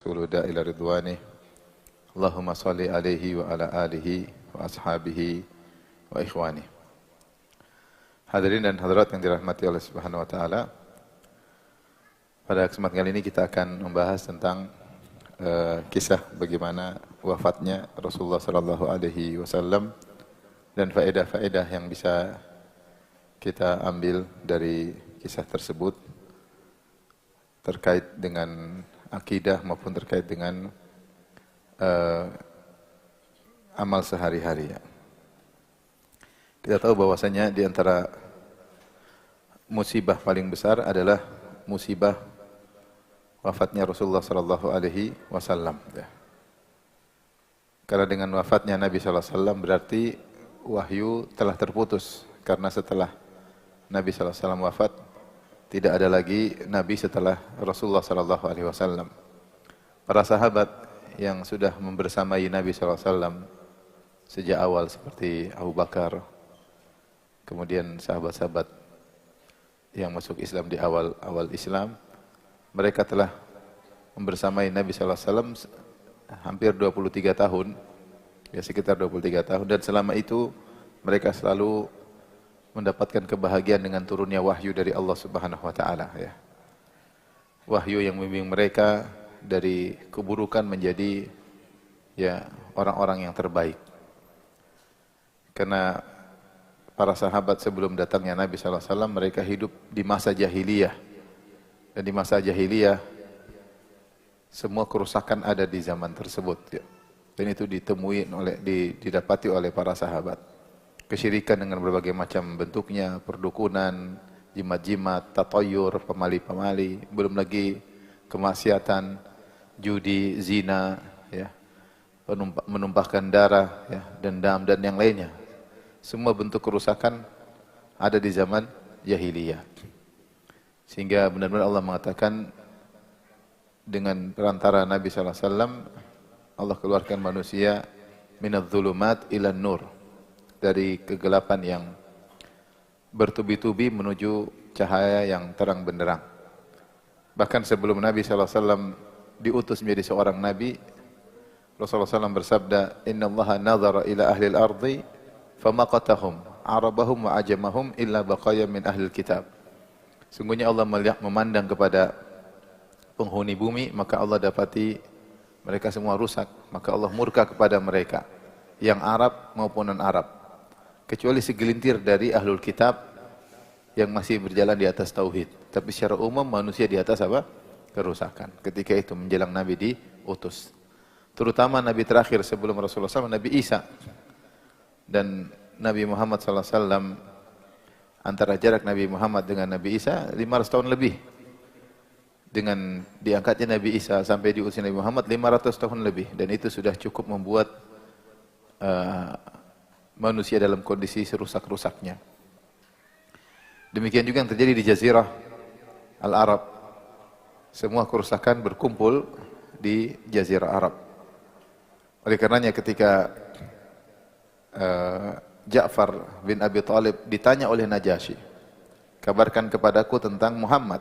Suluda ila ridwani. Allahumma salli alaihi wa ala alihi wa ashabihi wa ikhwani. Hadirin dan hadirat yang dirahmati oleh Subhanahu wa taala. Pada kesempatan kali ini kita akan membahas tentang kisah bagaimana wafatnya Rasulullah sallallahu alaihi wasallam dan faedah-faedah yang bisa kita ambil dari kisah tersebut terkait dengan akidah maupun terkait dengan amal sehari-hari. Kita tahu bahwasanya di antara musibah paling besar adalah musibah wafatnya Rasulullah sallallahu alaihi wasallam. Karena dengan wafatnya Nabi sallallahu alaihi wasallam berarti wahyu telah terputus, karena setelah Nabi sallallahu alaihi wasallam wafat tidak ada lagi Nabi setelah Rasulullah sallallahu alaihi wasallam. Para sahabat yang sudah membersamai Nabi sallallahu alaihi wasallam sejak awal seperti Abu Bakar, kemudian sahabat-sahabat yang masuk Islam di awal Islam, mereka telah membersamai Nabi sallallahu alaihi wasallam hampir 23 tahun, ya sekitar 23 tahun, dan selama itu mereka selalu mendapatkan kebahagiaan dengan turunnya wahyu dari Allah Subhanahu wa taala, ya. Wahyu yang membimbing mereka dari keburukan menjadi ya orang-orang yang terbaik. Karena para sahabat sebelum datangnya Nabi sallallahu alaihi wasallam mereka hidup di masa jahiliyah. Dan di masa jahiliyah semua kerusakan ada di zaman tersebut, ya. Dan itu didapati oleh para sahabat. Kesyirikan dengan berbagai macam bentuknya, perdukunan, jimat-jimat, tatayur, pemali-pemali, belum lagi kemaksiatan, judi, zina, ya, menumpahkan darah, ya, dendam dan yang lainnya. Semua bentuk kerusakan ada di zaman jahiliyah. Sehingga benar-benar Allah mengatakan dengan perantara Nabi sallallahu alaihi wasallam Allah keluarkan manusia minadz-dzulumat ilan nur, dari kegelapan yang bertubi-tubi menuju cahaya yang terang benderang. Bahkan sebelum Nabi SAW diutus menjadi seorang Nabi, Rasulullah SAW bersabda, Inna Allaha nazara ila ahli al-ardi famaqatahum, arabahum wa ajamahum illa baqaya min ahli kitab. Sungguhnya Allah memandang kepada penghuni bumi, maka Allah dapati mereka semua rusak, maka Allah murka kepada mereka, yang Arab maupun non-Arab, kecuali segelintir dari ahlul kitab yang masih berjalan di atas tauhid. Tapi secara umum manusia di atas apa? Kerusakan. Ketika itu menjelang Nabi diutus. Terutama Nabi terakhir sebelum Rasulullah SAW, Nabi Isa. Dan Nabi Muhammad SAW, antara jarak Nabi Muhammad dengan Nabi Isa 500 tahun lebih. Dengan diangkatnya Nabi Isa sampai diutusnya Nabi Muhammad 500 tahun lebih. Dan itu sudah cukup membuat manusia dalam kondisi serusak-rusaknya. Demikian juga yang terjadi di Jazirah Al-Arab. Semua kerusakan berkumpul di Jazirah Arab. Oleh karenanya ketika Ja'far bin Abi Thalib ditanya oleh Najasyi, kabarkan kepadaku tentang Muhammad.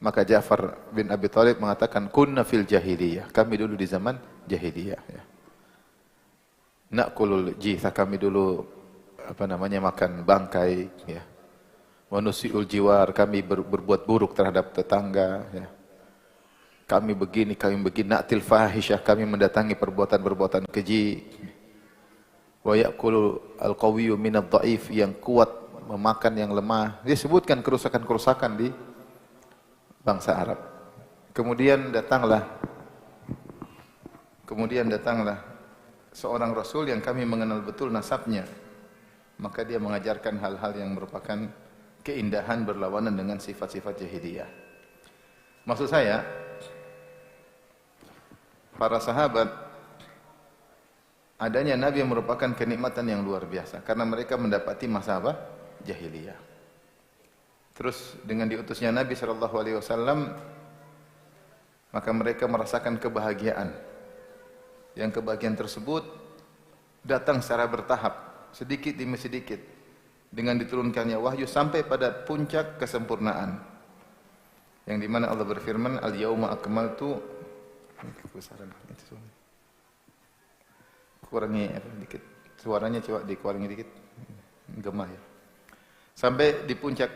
Maka Ja'far bin Abi Thalib mengatakan, kunna fil jahiliyah. Kami dulu di zaman jahiliyah, ya. Na'kulul jitha, kami dulu makan bangkai, ya. Wa nusi'ul jiwar, kami berbuat buruk terhadap tetangga, ya. Kami begini, na'til fahisyah, kami mendatangi perbuatan-perbuatan keji. Wa ya'kulul al-qawiyyu minadh dha'if, yang kuat memakan yang lemah. Dia sebutkan kerusakan-kerusakan di bangsa Arab. Kemudian datanglah seorang Rasul yang kami mengenal betul nasabnya. Maka dia mengajarkan hal-hal yang merupakan keindahan berlawanan dengan sifat-sifat jahiliyah. Maksud saya, para sahabat, adanya Nabi yang merupakan kenikmatan yang luar biasa. Karena mereka mendapati masa apa? Jahiliyah. Terus dengan diutusnya Nabi SAW, maka mereka merasakan kebahagiaan. Yang kebahagiaan tersebut datang secara bertahap, sedikit demi sedikit, dengan diturunkannya wahyu sampai pada puncak kesempurnaan. yang di mana Allah berfirman, "Al-yauma akmaltu," kebesaran itu kurangi dikit. Suaranya coba dikurangi dikit. Gemah ya. Sampai di puncak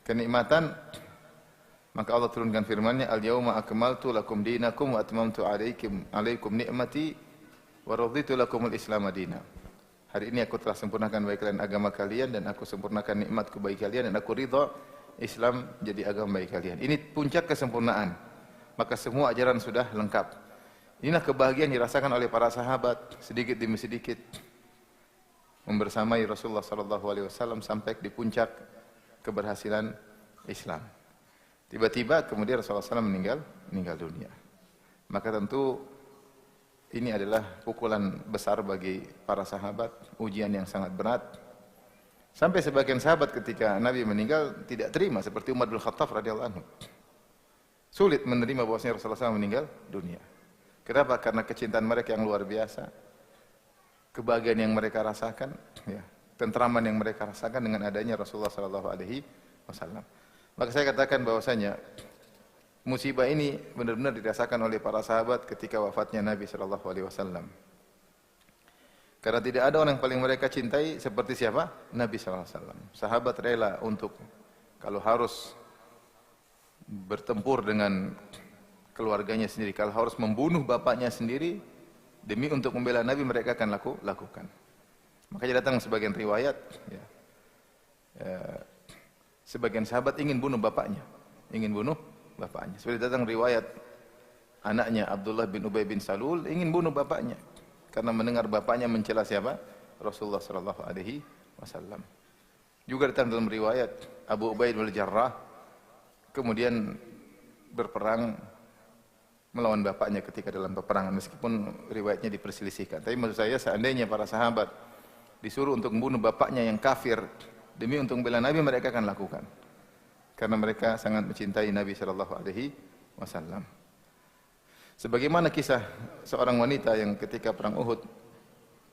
kenikmatan, maka Allah turunkan firman-Nya, "Al-yauma akmaltu lakum dinakum wa atmamtu 'alaikum ni'mati wa raditu lakumul Islam madina." Hari ini aku telah sempurnakan bagi kalian agama kalian dan aku sempurnakan nikmatku bagi kalian dan aku ridha Islam jadi agama bagi kalian. Ini puncak kesempurnaan. Maka semua ajaran sudah lengkap. Inilah kebahagiaan dirasakan oleh para sahabat sedikit demi sedikit membersamai Rasulullah sallallahu alaihi wasallam sampai di puncak keberhasilan Islam. Tiba-tiba kemudian Rasulullah SAW meninggal dunia. Maka tentu ini adalah pukulan besar bagi para sahabat, ujian yang sangat berat. Sampai sebagian sahabat ketika Nabi meninggal tidak terima, seperti Umar bin Khattab radhiyallahu anhu. Sulit menerima bahwasanya Rasulullah SAW meninggal dunia. Kenapa? Karena kecintaan mereka yang luar biasa, kebahagiaan yang mereka rasakan, ya, tentraman yang mereka rasakan dengan adanya Rasulullah SAW. Maka saya katakan bahwasanya musibah ini benar-benar dirasakan oleh para sahabat ketika wafatnya Nabi SAW. Karena tidak ada orang yang paling mereka cintai seperti siapa? Nabi SAW. Sahabat rela untuk kalau harus bertempur dengan keluarganya sendiri, kalau harus membunuh bapaknya sendiri demi untuk membela Nabi, mereka akan lakukan. Makanya datang sebagian riwayat, ya, sebagian sahabat ingin bunuh bapaknya, Seperti datang riwayat anaknya Abdullah bin Ubay bin Salul ingin bunuh bapaknya karena mendengar bapaknya mencela siapa? Rasulullah sallallahu alaihi wasallam. Juga datang dalam riwayat Abu Ubaid bin Jarrah kemudian berperang melawan bapaknya ketika dalam peperangan, meskipun riwayatnya diperselisihkan. Tapi maksud saya, seandainya para sahabat disuruh untuk membunuh bapaknya yang kafir demi untuk membela Nabi, mereka akan lakukan. Karena mereka sangat mencintai Nabi sallallahu alaihi wasallam. Sebagaimana kisah seorang wanita yang ketika perang Uhud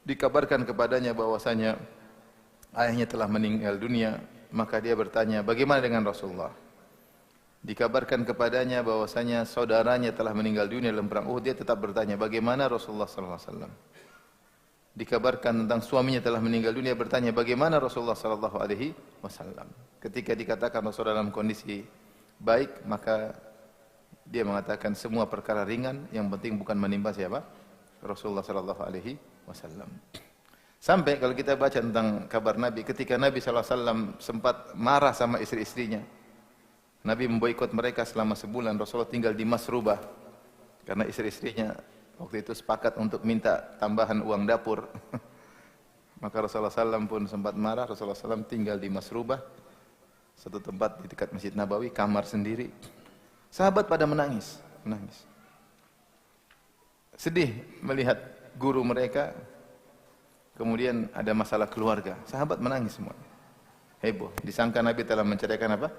dikabarkan kepadanya bahwasanya ayahnya telah meninggal dunia, maka dia bertanya, "Bagaimana dengan Rasulullah?" Dikabarkan kepadanya bahwasanya saudaranya telah meninggal dunia dalam perang Uhud, dia tetap bertanya, "Bagaimana Rasulullah sallallahu alaihi wasallam?" Dikabarkan tentang suaminya telah meninggal dunia, bertanya, "Bagaimana Rasulullah sallallahu alaihi wasallam?" Ketika dikatakan Rasulullah dalam kondisi baik, maka dia mengatakan semua perkara ringan, yang penting bukan menimpa siapa? Rasulullah sallallahu alaihi wasallam. Sampai kalau kita baca tentang kabar Nabi, ketika Nabi sallallahu alaihi wasallam sempat marah sama istri-istrinya, Nabi memboikot mereka selama sebulan. Rasulullah tinggal di Masrubah karena istri-istrinya waktu itu sepakat untuk minta tambahan uang dapur. Maka Rasulullah SAW pun sempat marah. Rasulullah SAW tinggal di Masrubah, satu tempat di dekat Masjid Nabawi, kamar sendiri. Sahabat pada menangis. Sedih melihat guru mereka, kemudian ada masalah keluarga. Sahabat menangis semua. Heboh. Disangka Nabi telah menceraikan apa?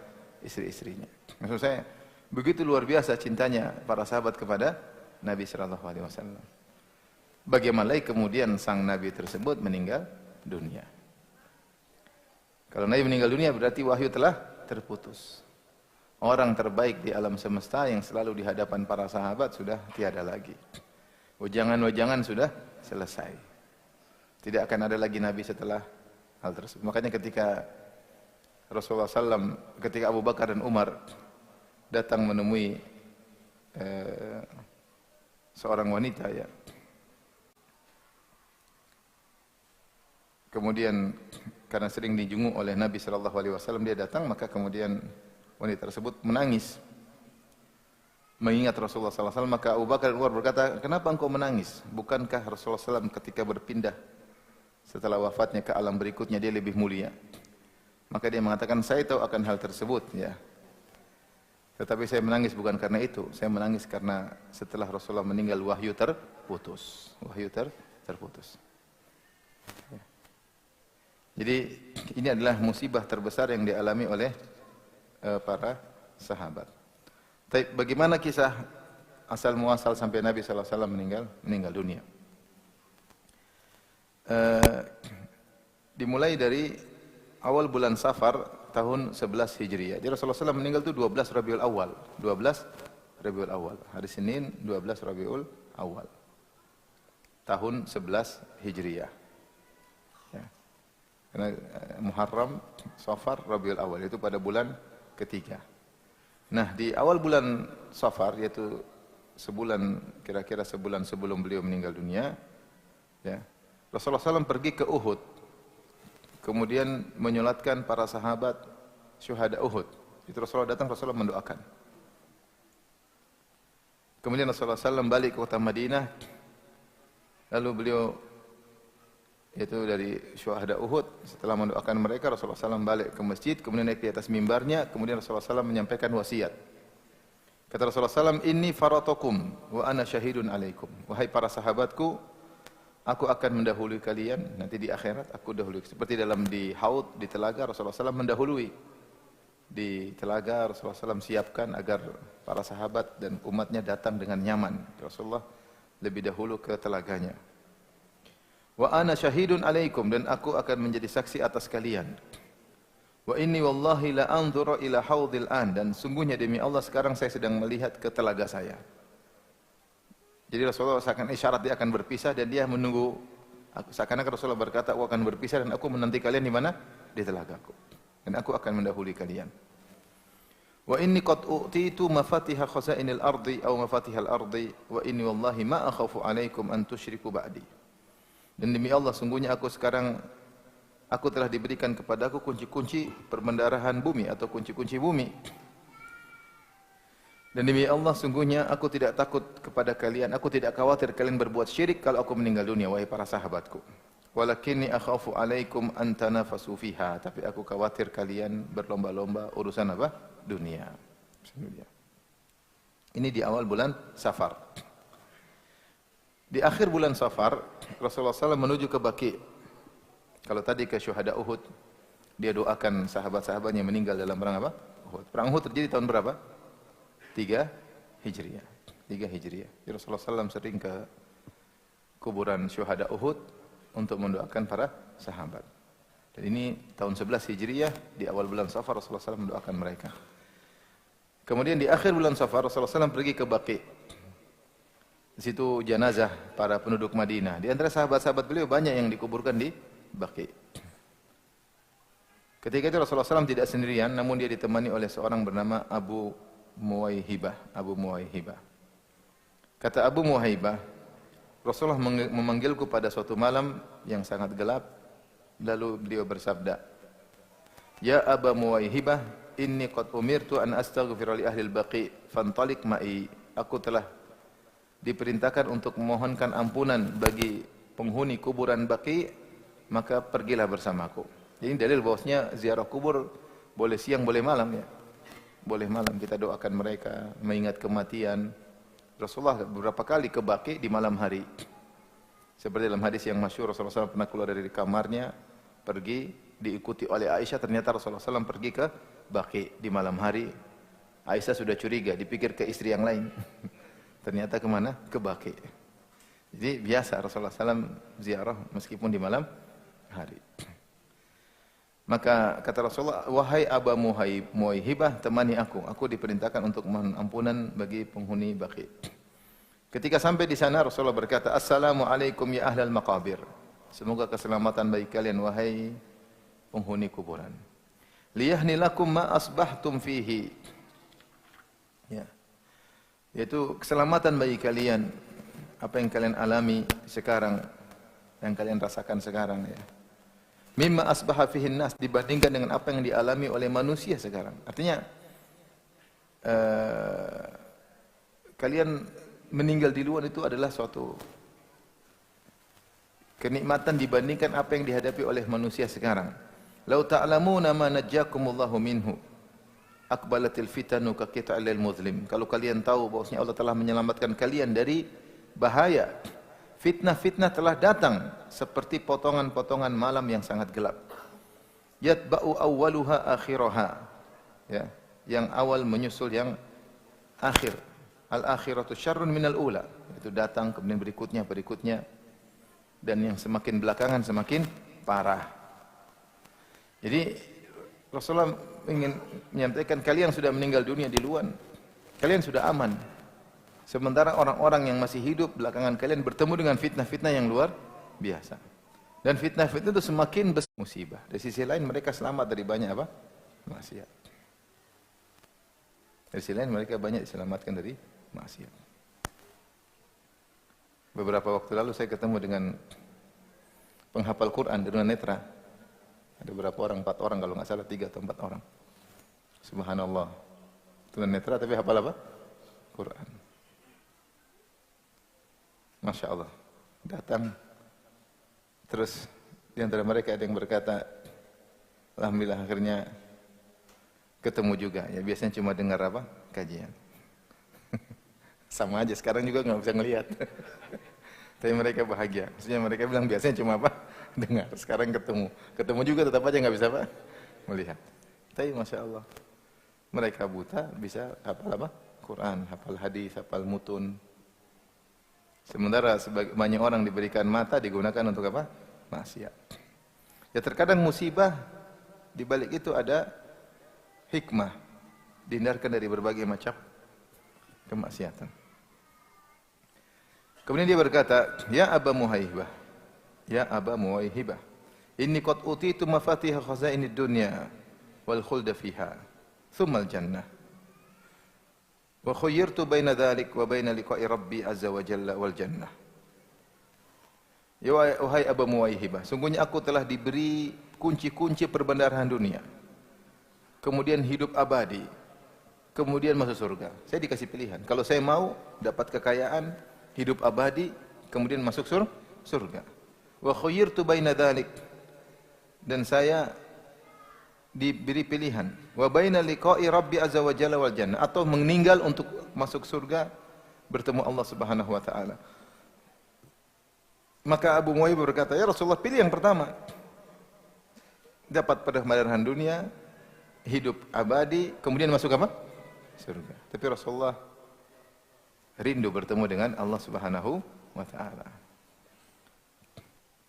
Istri-istrinya. Maksud saya, begitu luar biasa cintanya para sahabat kepada Nabi sallallahu alaihi wasallam. Bagaimana kemudian sang Nabi tersebut meninggal dunia. Kalau Nabi meninggal dunia berarti wahyu telah terputus. Orang terbaik di alam semesta yang selalu di hadapan para sahabat sudah tiada lagi. Wejangan-wejangan sudah selesai. Tidak akan ada lagi Nabi setelah hal tersebut. Makanya ketika Rasulullah SAW, ketika Abu Bakar dan Umar datang menemui seorang wanita, ya, kemudian karena sering dijenguk oleh Nabi SAW, dia datang, maka kemudian wanita tersebut menangis mengingat Rasulullah SAW. Maka Abu Bakar dan Umar berkata, "Kenapa engkau menangis? Bukankah Rasulullah SAW ketika berpindah setelah wafatnya ke alam berikutnya dia lebih mulia?" Maka dia mengatakan, "Saya tahu akan hal tersebut, ya. Tetapi saya menangis bukan karena itu. Saya menangis karena setelah Rasulullah meninggal wahyu terputus. Terputus." Ya. Jadi ini adalah musibah terbesar yang dialami oleh para sahabat. Tapi bagaimana kisah asal muasal sampai Nabi SAW meninggal dunia? Dimulai dari awal bulan Safar tahun 11 Hijriah. Jadi Rasulullah SAW meninggal itu 12 Rabiul Awal. 12 Rabiul Awal. Hari Senin 12 Rabiul Awal. Tahun 11 Hijriah. Ya. Karena Muharram, Safar, Rabiul Awal itu pada bulan ketiga. Nah, di awal bulan Safar, yaitu sebulan, kira-kira sebulan sebelum beliau meninggal dunia, ya, Rasulullah SAW pergi ke Uhud, kemudian menyolatkan para sahabat syuhada Uhud. Itu Rasulullah datang, Rasulullah mendoakan. Kemudian Rasulullah SAW balik ke kota Madinah, lalu beliau yaitu dari syuhada Uhud, setelah mendoakan mereka, Rasulullah SAW balik ke masjid, kemudian naik di atas mimbarnya, kemudian Rasulullah SAW menyampaikan wasiat. Kata Rasulullah SAW, "Inni faratukum wa ana syahidun alaikum." Wahai para sahabatku, aku akan mendahului kalian nanti di akhirat, aku dahului. Seperti dalam di haud, di telaga, Rasulullah SAW mendahului. Di telaga Rasulullah SAW siapkan agar para sahabat dan umatnya datang dengan nyaman. Rasulullah lebih dahulu ke telaganya. Wa ana syahidun alaikum, dan aku akan menjadi saksi atas kalian. Wa inni wallahi la anzuru ila haudil an, dan sungguhnya demi Allah sekarang saya sedang melihat ke telaga saya. Jadi Rasulullah seakan isyarat dia akan berpisah dan dia menunggu. Seakan-akan Rasulullah berkata, aku akan berpisah dan aku menanti kalian di mana? Di telagaku. Dan aku akan mendahului kalian. Wa inni qad u'titu mafatiha khazainil ardi aw mafatihal ardi wa inni wallahi ma akhafu alaikum an tusyriku ba'di. Dan demi Allah sungguhnya aku telah diberikan kepadaku kunci-kunci perbendarahan bumi atau kunci-kunci bumi. Dan demi Allah sungguhnya aku tidak takut kepada kalian, aku tidak khawatir kalian berbuat syirik kalau aku meninggal dunia, wahai para sahabatku. Walakinni akhafu alaikum an tanafasu fiha, tapi aku khawatir kalian berlomba-lomba urusan apa? Dunia. Ini di awal bulan Safar. Di akhir bulan Safar, Rasulullah SAW menuju ke Baqi. Kalau tadi ke syuhada Uhud, dia doakan sahabat-sahabatnya meninggal dalam perang apa? Uhud. Perang Uhud terjadi tahun berapa? 3 Hijriah. 3 Hijriah. Jadi Rasulullah SAW sering ke kuburan syuhada Uhud untuk mendoakan para sahabat. Dan ini tahun 11 Hijriah, di awal bulan Safar Rasulullah SAW mendoakan mereka. Kemudian di akhir bulan Safar Rasulullah SAW pergi ke Baqi. Di situ jenazah para penduduk Madinah. Di antara sahabat-sahabat beliau banyak yang dikuburkan di Baqi. Ketika itu Rasulullah SAW tidak sendirian, namun dia ditemani oleh seorang bernama Abu Muwaihibah. Kata Abu Muwaihibah, Rasulullah memanggilku pada suatu malam yang sangat gelap, lalu beliau bersabda, "Ya Aba Muwaihibah, inni qad umirtu an astaghfira li ahli al-Baqi, fantalik ma'i." Aku telah diperintahkan untuk memohonkan ampunan bagi penghuni kuburan Baqi, maka pergilah bersamaku. Ini dalil bahwasanya ziarah kubur boleh siang, boleh malam ya. Boleh malam kita doakan mereka, mengingat kematian. Rasulullah beberapa kali ke Baqi di malam hari. Seperti dalam hadis yang masyhur, Rasulullah SAW pernah keluar dari kamarnya, pergi, diikuti oleh Aisyah. Ternyata Rasulullah SAW pergi ke Baqi di malam hari. Aisyah sudah curiga, dipikir ke istri yang lain. Ternyata kemana? Ke Baqi. Jadi biasa Rasulullah SAW ziarah meskipun di malam hari. Maka kata Rasulullah, "Wahai Aba Muwaihibah, temani aku diperintahkan untuk mohon ampunan bagi penghuni Baqi." Ketika sampai di sana Rasulullah berkata, "Assalamualaikum ya ahlal maqabir." Semoga keselamatan bagi kalian wahai penghuni kuburan. "Liyahni lakum ma asbahtum fihi." Ya. Yaitu keselamatan bagi kalian apa yang kalian alami sekarang, yang kalian rasakan sekarang ya. Mimma asbaha fihin nas, dibandingkan dengan apa yang dialami oleh manusia sekarang. Artinya kalian meninggal di luar itu adalah suatu kenikmatan dibandingkan apa yang dihadapi oleh manusia sekarang. Lau ta'lamuna ma najjakumullahu minhu aqbalatil fitanu ka qita'il muzlim. Kalau kalian tahu bahwasanya Allah telah menyelamatkan kalian dari bahaya, fitnah-fitnah telah datang seperti potongan-potongan malam yang sangat gelap. Yatba'u awwaluha akhiraha. Ya, yang awal menyusul yang akhir. Al-akhiratu syarrun minal ula. Itu datang kemudian berikutnya dan yang semakin belakangan semakin parah. Jadi Rasulullah ingin menyampaikan kalian sudah meninggal dunia di luar. Kalian sudah aman. Sementara orang-orang yang masih hidup belakangan kalian bertemu dengan fitnah-fitnah yang luar biasa. Dan fitnah-fitnah itu semakin besar musibah. Di sisi lain mereka selamat dari banyak apa? Maksiat. Dari sisi lain mereka banyak diselamatkan dari maksiat. Beberapa waktu lalu saya ketemu dengan penghafal Quran di tunanetra. Ada berapa orang? 4 orang kalau nggak salah, 3 atau 4 orang. Subhanallah. Tunanetra tapi hafal apa? Quran. Masya Allah. Datang. Terus di antara mereka ada yang berkata, alhamdulillah akhirnya ketemu juga. Ya biasanya cuma dengar apa? Kajian. Sama aja, sekarang juga nggak bisa ngelihat. Tapi mereka bahagia. Maksudnya mereka bilang biasanya cuma apa? Dengar. Sekarang ketemu. Ketemu juga tetap aja nggak bisa apa? Melihat. Tapi Masya Allah. Mereka buta bisa hafal apa? Quran, hafal hadis, hafal mutun. Sementara banyak orang diberikan mata digunakan untuk apa? Maksiat. Ya terkadang musibah di balik itu ada hikmah. Dihindarkan dari berbagai macam kemaksiatan. Kemudian dia berkata, "Ya Aba Muhaibah, ya Aba Muhaibah, inni qad utitu mafatih khazainid dunya wal khulda fiha, thumma al-jannah. Wa khayyartu baina dhalik wa baina liqa'i Rabbi azza wa jalla wal jannah." Ya wahai Aba Muhaibah, sungguhnya aku telah diberi kunci-kunci perbendaharaan dunia. Kemudian hidup abadi, kemudian masuk surga. Saya dikasih pilihan. Kalau saya mau dapat kekayaan, hidup abadi, kemudian masuk surga. Wa khayyartu baina dzalik. Dan saya diberi pilihan. Wa baina liqa'i Rabbi azza wa jalla wal jannah, atau meninggal untuk masuk surga bertemu Allah Subhanahu wa taala. Maka Abu Muhaibah berkata, "Ya Rasulullah, pilih yang pertama. Dapat perbendaharaan dunia, hidup abadi, kemudian masuk apa? Surga." Tapi Rasulullah rindu bertemu dengan Allah Subhanahu wa taala.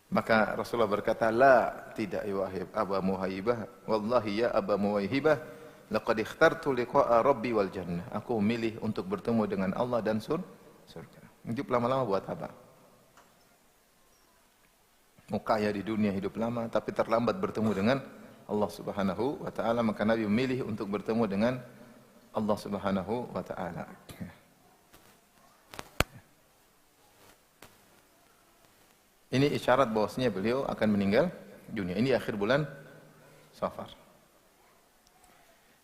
Maka Rasulullah berkata, "La, tidak ya wahai Aba Muhaibah, wallahi ya Aba Muhaibah, laqad ikhtartu liqa'a Rabbi wal jannah." Aku memilih untuk bertemu dengan Allah dan surga. Hidup lama-lama buat apa? Mau kaya di dunia, hidup lama, tapi terlambat bertemu dengan Allah Subhanahu wa taala, maka Nabi memilih untuk bertemu dengan Allah Subhanahu wa taala. Ini isyarat bahwasanya beliau akan meninggal dunia. Ini akhir bulan Safar.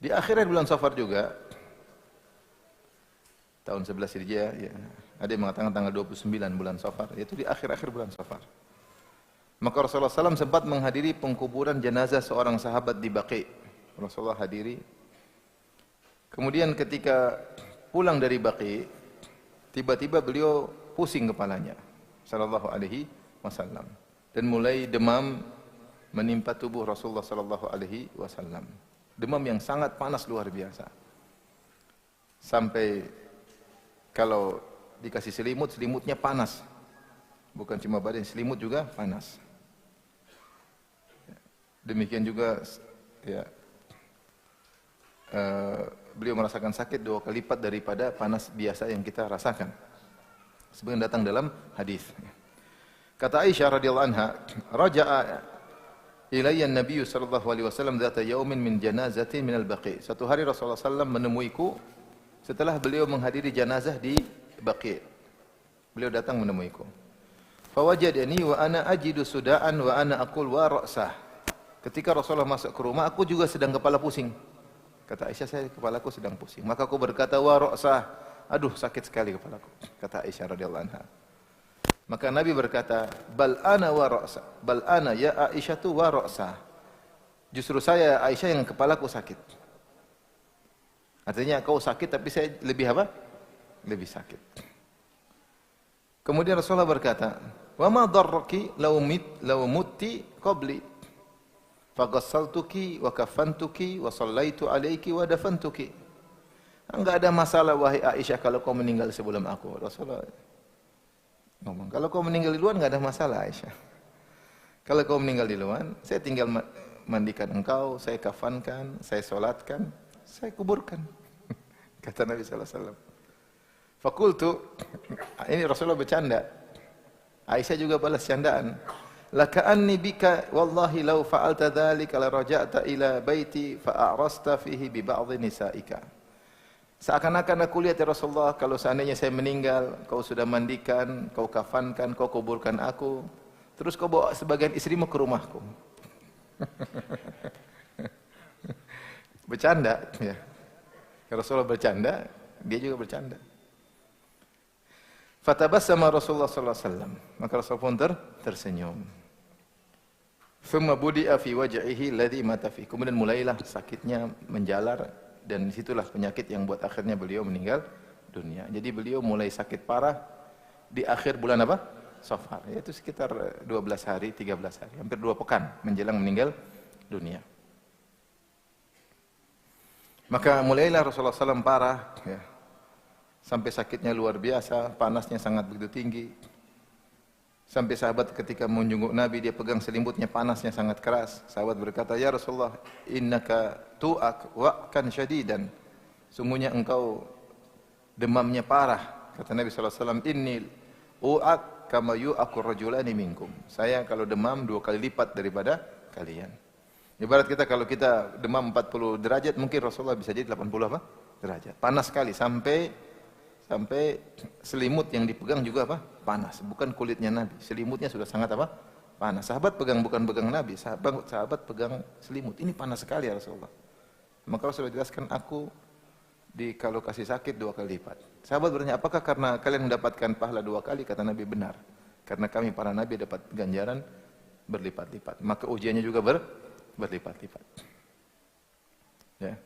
Di akhir bulan Safar juga tahun 11 Hijriah, ya, ada yang mengatakan tanggal 29 bulan Safar, yaitu di akhir-akhir bulan Safar. Maka Rasulullah SAW sempat menghadiri pengkuburan jenazah seorang sahabat di Baqi. Rasulullah hadiri. Kemudian ketika pulang dari Baqi, tiba-tiba beliau pusing kepalanya, sallallahu alaihi wasallam, dan mulai demam menimpa tubuh Rasulullah sallallahu alaihi wasallam. Demam yang sangat panas luar biasa. Sampai kalau dikasih selimut, selimutnya panas. Bukan cuma badan, selimut juga panas. Demikian juga ya, beliau merasakan sakit 2 kali lipat daripada panas biasa yang kita rasakan. Sebenarnya datang dalam hadis. Kata Aisyah radhiyallahu anha, "Raja'a ilayya an-nabiy sallallahu alaihi wasallam dzata yaumin min janazatin min al-Baqi." Satu hari Rasulullah sallallahu menemuiku setelah beliau menghadiri jenazah di Baqi. Beliau datang menemuiku. Fawajadani wa ana ajidu sudaan wa ana aqul wa ra'sah. Ketika Rasulullah masuk ke rumah, aku juga sedang kepala pusing. Kata Aisyah, saya kepalaku sedang pusing. Maka aku berkata, "Wa ra'sah." Aduh, sakit sekali kepalaku. Kata Aisyah radhiyallahu anha. Maka Nabi berkata, "Bal ana wa ra'sah. Bal ana ya Aisyah tu wa ra'sah." Justru saya Aisyah yang kepalaku sakit. Artinya kau sakit tapi saya lebih apa? Lebih sakit. Kemudian Rasulullah berkata, "Wa ma darraki law mutti qabli. Faghassaltuki wa kafantuki wa sallaitu alaiki wa dafantuki." Enggak ada masalah wahai Aisyah kalau kau meninggal sebelum aku. Rasulullah ngomong, kalau kau meninggal di luar enggak ada masalah Aisyah. Kalau kau meninggal di luar, saya tinggal mandikan engkau, saya kafankan, saya solatkan, saya kuburkan. Kata Nabi SAW. Fakultu, ini Rasulullah bercanda. Aisyah juga balas candaan. Laka'anni bika wallahi law fa'alta dzalika la raja'ta ila baiti fa'arasta fihi bi ba'dhi nisa'ika. Seakan-akan aku lihat ya Rasulullah, kalau seandainya saya meninggal, kau sudah mandikan, kau kafankan, kau kuburkan aku, terus kau bawa sebagian istrimu ke rumahku. Bercanda, ya. Rasulullah bercanda, dia juga bercanda. Fatabassama Rasulullah sallallahu alaihi wasallam, maka Rasul pun tersenyum. Thumma budi'a fi waj'ihi alladhi mata fi. Kemudian mulailah sakitnya menjalar dan disitulah penyakit yang buat akhirnya beliau meninggal dunia. Jadi beliau mulai sakit parah di akhir bulan apa? Safar. Yaitu sekitar 12 hari, 13 hari, hampir 2 pekan menjelang meninggal dunia. Maka mulailah Rasulullah SAW parah, ya. Sampai sakitnya luar biasa, panasnya sangat begitu tinggi. Sampai sahabat ketika menjenguk Nabi, dia pegang selimutnya, panasnya sangat keras. Sahabat berkata, "Ya Rasulullah, innaka tu'ak wa'kan syadidan." Sungguhnya engkau demamnya parah. Kata Nabi SAW, "Inni u'ak kama yu'akur rajulani minkum." Saya kalau demam 2 kali lipat daripada kalian. Ibarat kita kalau kita demam 40 derajat, mungkin Rasulullah bisa jadi 80 apa? Derajat. Panas sekali sampai selimut yang dipegang juga apa? Panas. Bukan kulitnya Nabi. Selimutnya sudah sangat apa? Panas. Sahabat bukan pegang Nabi, sahabat pegang selimut. Ini panas sekali ya Rasulullah. Maka Rasulullah jelaskan, aku kalau kasih sakit 2 kali lipat. Sahabat bertanya, apakah karena kalian mendapatkan pahala 2 kali? Kata Nabi, benar. Karena kami para Nabi dapat ganjaran berlipat-lipat. Maka ujiannya juga berlipat-lipat. Ya.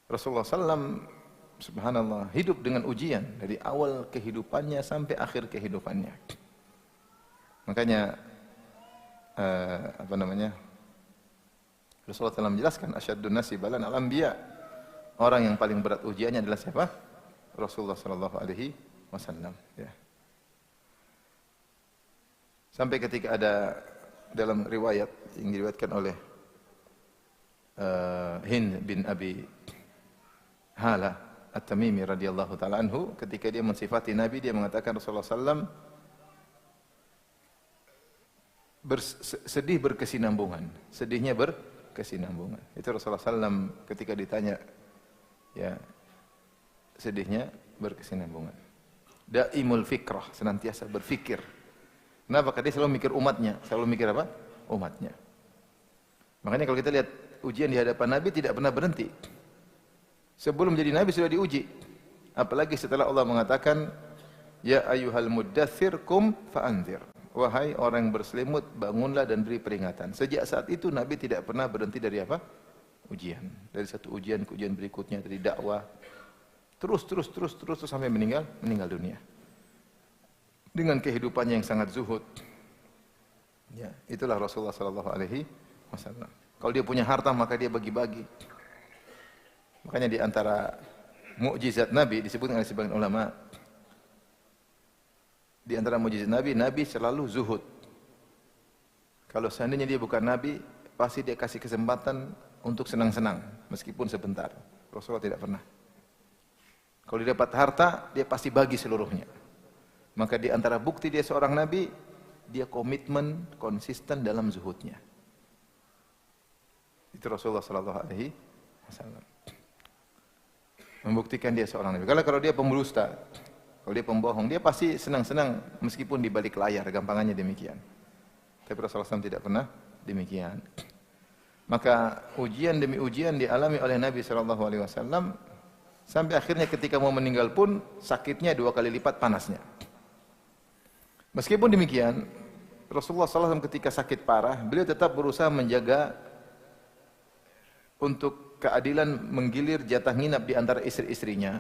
Rasulullah SAW subhanallah hidup dengan ujian dari awal kehidupannya sampai akhir kehidupannya. Makanya Rasulullah SAW menjelaskan asyaddun nasi balan al-anbiya. Orang yang paling berat ujiannya adalah siapa? Rasulullah SAW. Ya. Sampai ketika ada dalam riwayat yang diriwayatkan oleh Hind bin Abi Hala At-Tamimi radhiyallahu taala anhu, ketika dia mensifati Nabi, dia mengatakan Rasulullah SAW sedih berkesinambungan, sedihnya berkesinambungan. Itu Rasulullah SAW ketika ditanya, ya, sedihnya berkesinambungan. Daimul fikrah, senantiasa berfikir. Kenapa? Karena dia selalu mikir umatnya, selalu mikir apa? Umatnya. Makanya kalau kita lihat ujian di hadapan Nabi tidak pernah berhenti. Sebelum jadi Nabi sudah diuji. Apalagi setelah Allah mengatakan, "Ya ayyuhal muddaththir qum fa'anzir." Wahai orang yang berselimut, bangunlah dan beri peringatan. Sejak saat itu Nabi tidak pernah berhenti dari apa? Ujian. Dari satu ujian ke ujian berikutnya, dari dakwah. Terus sampai meninggal dunia. Dengan kehidupannya yang sangat zuhud. Ya, itulah Rasulullah SAW. Kalau dia punya harta maka dia bagi-bagi. Makanya di antara mukjizat Nabi disebutkan oleh sebagian ulama, di antara mukjizat Nabi, Nabi selalu zuhud. Kalau seandainya dia bukan Nabi, pasti dia kasih kesempatan untuk senang-senang, meskipun sebentar. Rasulullah tidak pernah. Kalau dia dapat harta, dia pasti bagi seluruhnya. Maka di antara bukti dia seorang Nabi, dia komitmen, konsisten dalam zuhudnya. Itu Rasulullah SAW. Membuktikan dia seorang Nabi. Kalau dia pemdusta, kalau dia pembohong, dia pasti senang-senang meskipun di balik layar, gampangannya demikian. Tapi Rasulullah SAW tidak pernah demikian. Maka ujian demi ujian dialami oleh Nabi SAW sampai akhirnya ketika mau meninggal pun sakitnya 2 kali lipat panasnya. Meskipun demikian, Rasulullah SAW ketika sakit parah, beliau tetap berusaha menjaga untuk keadilan menggilir jatah nginap di antara istri-istrinya.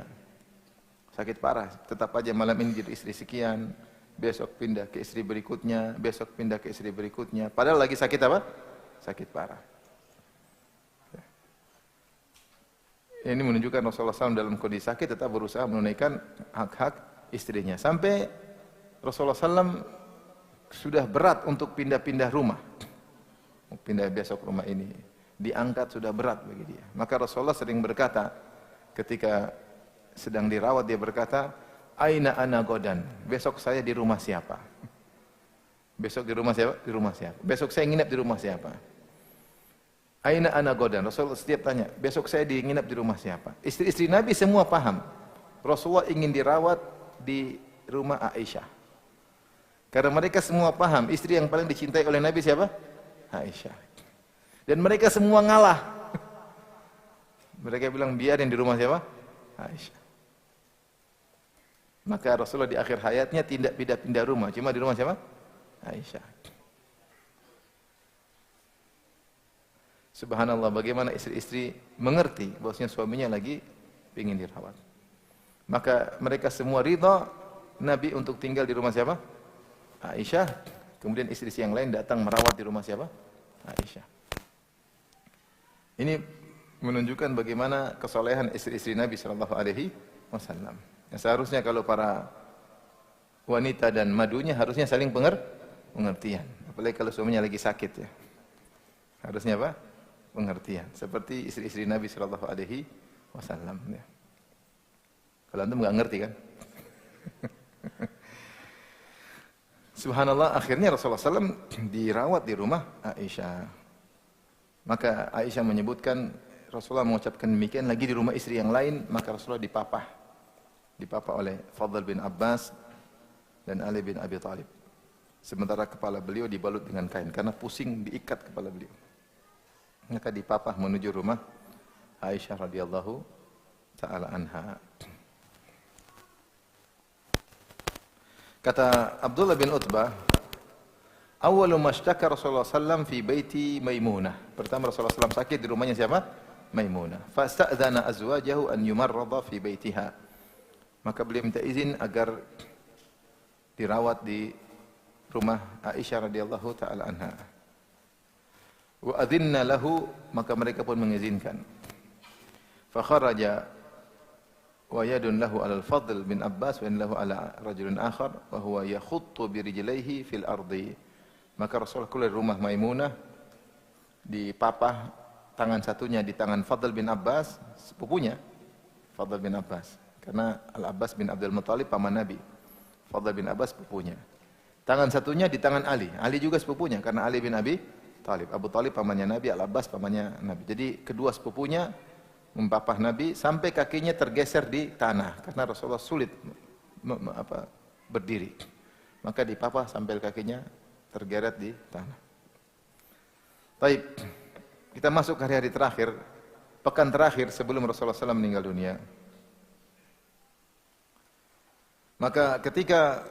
Sakit parah, tetap aja malam ini jadi istri sekian, besok pindah ke istri berikutnya, besok pindah ke istri berikutnya. Padahal lagi sakit apa? Sakit parah. Ini menunjukkan Rasulullah SAW dalam kondisi sakit tetap berusaha menunaikan hak-hak istrinya. Sampai Rasulullah SAW sudah berat untuk pindah-pindah rumah. pindah besok rumah ini. Diangkat sudah berat bagi dia. Maka Rasulullah sering berkata, ketika sedang dirawat dia berkata, "Aina ana godan?" Besok saya di rumah siapa? Besok di rumah siapa? Di rumah siapa? Besok saya nginap di rumah siapa? Aina ana godan? Rasulullah setiap tanya, besok saya nginap di rumah siapa? Istri-istri Nabi semua paham. Rasulullah ingin dirawat di rumah Aisyah. Karena mereka semua paham, istri yang paling dicintai oleh Nabi siapa? Aisyah. Dan mereka semua ngalah. Mereka bilang biarin di rumah siapa? Aisyah. Maka Rasulullah di akhir hayatnya tidak pindah-pindah rumah, cuma di rumah siapa? Aisyah. Subhanallah, bagaimana istri-istri mengerti bahwasanya suaminya lagi ingin dirawat. Maka mereka semua ridha Nabi untuk tinggal di rumah siapa? Aisyah. Kemudian istri-istri yang lain datang merawat di rumah siapa? Aisyah. Ini menunjukkan bagaimana kesolehan istri-istri Nabi sallallahu alaihi wasallam. Seharusnya kalau para wanita dan madunya harusnya saling pengertian. Apalagi kalau suaminya lagi sakit ya. Harusnya apa? Pengertian. Seperti istri-istri Nabi sallallahu alaihi wasallam ya. Kalau antum enggak ngerti kan? Subhanallah, akhirnya Rasulullah SAW dirawat di rumah Aisyah. Maka Aisyah menyebutkan, Rasulullah mengucapkan demikian lagi di rumah istri yang lain, maka Rasulullah dipapah oleh Fadl bin Abbas dan Ali bin Abi Thalib. Sementara kepala beliau dibalut dengan kain, karena pusing diikat kepala beliau. Maka dipapah menuju rumah Aisyah radhiyallahu ta'ala anha. Kata Abdullah bin Utbah, "Awwalu mashtaka Rasulullah sallam fi baiti Maimunah." Pertama Rasulullah sallam sakit di rumahnya siapa? Maimunah. Fasta'dzana azwajahu an yumarrada fi baitiha. Maka beliau minta izin agar dirawat di rumah Aisyah radhiyallahu taala anha. Wa adzinna lahu, maka mereka pun mengizinkan. Fa kharaja wa yadun lahu alal Fadl bin Abbas wa lahu ala rajulun akhar wa huwa yakhuttu bi rijlaihi fil ardi. Maka Rasulullah keluar dari rumah Maimunah, dipapah tangan satunya di tangan Fadl bin Abbas, sepupunya Fadl bin Abbas, karena Al-Abbas bin Abdul Muthalib paman Nabi, Fadl bin Abbas sepupunya. Tangan satunya di tangan Ali, Ali juga sepupunya karena Ali bin Abi Thalib, Abu Thalib pamannya Nabi, Al-Abbas pamannya Nabi. Jadi kedua sepupunya mempapah Nabi sampai kakinya tergeser di tanah karena Rasulullah sulit berdiri. Maka dipapah sampai kakinya tergeret di tanah. Baik, kita masuk hari-hari terakhir, pekan terakhir sebelum Rasulullah SAW meninggal dunia. Maka ketika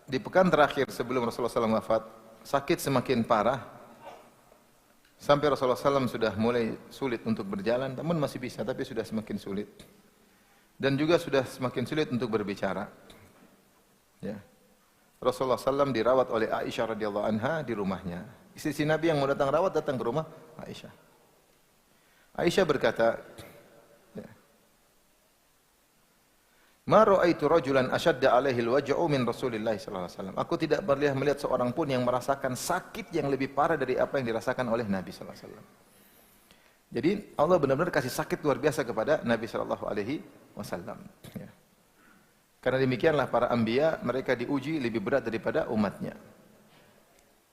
di pekan terakhir sebelum Rasulullah SAW wafat, sakit semakin parah. Sampai Rasulullah SAW sudah mulai sulit untuk berjalan, namun masih bisa, tapi sudah semakin sulit. Dan juga sudah semakin sulit untuk berbicara. Ya. Rasulullah SAW dirawat oleh Aisyah radhiyallahu anha di rumahnya. Istri Nabi yang mau datang rawat datang ke rumah Aisyah. Aisyah berkata, "Ma ra'aitu rajulan ashadda 'alaihi al-waj'u min Rasulillah sallallahu alaihi wasallam." Aku tidak pernah melihat seorang pun yang merasakan sakit yang lebih parah dari apa yang dirasakan oleh Nabi sallallahu alaihi wasallam. Jadi Allah benar-benar kasih sakit luar biasa kepada Nabi sallallahu alaihi wasallam. Ya. Karena demikianlah para anbiya, mereka diuji lebih berat daripada umatnya.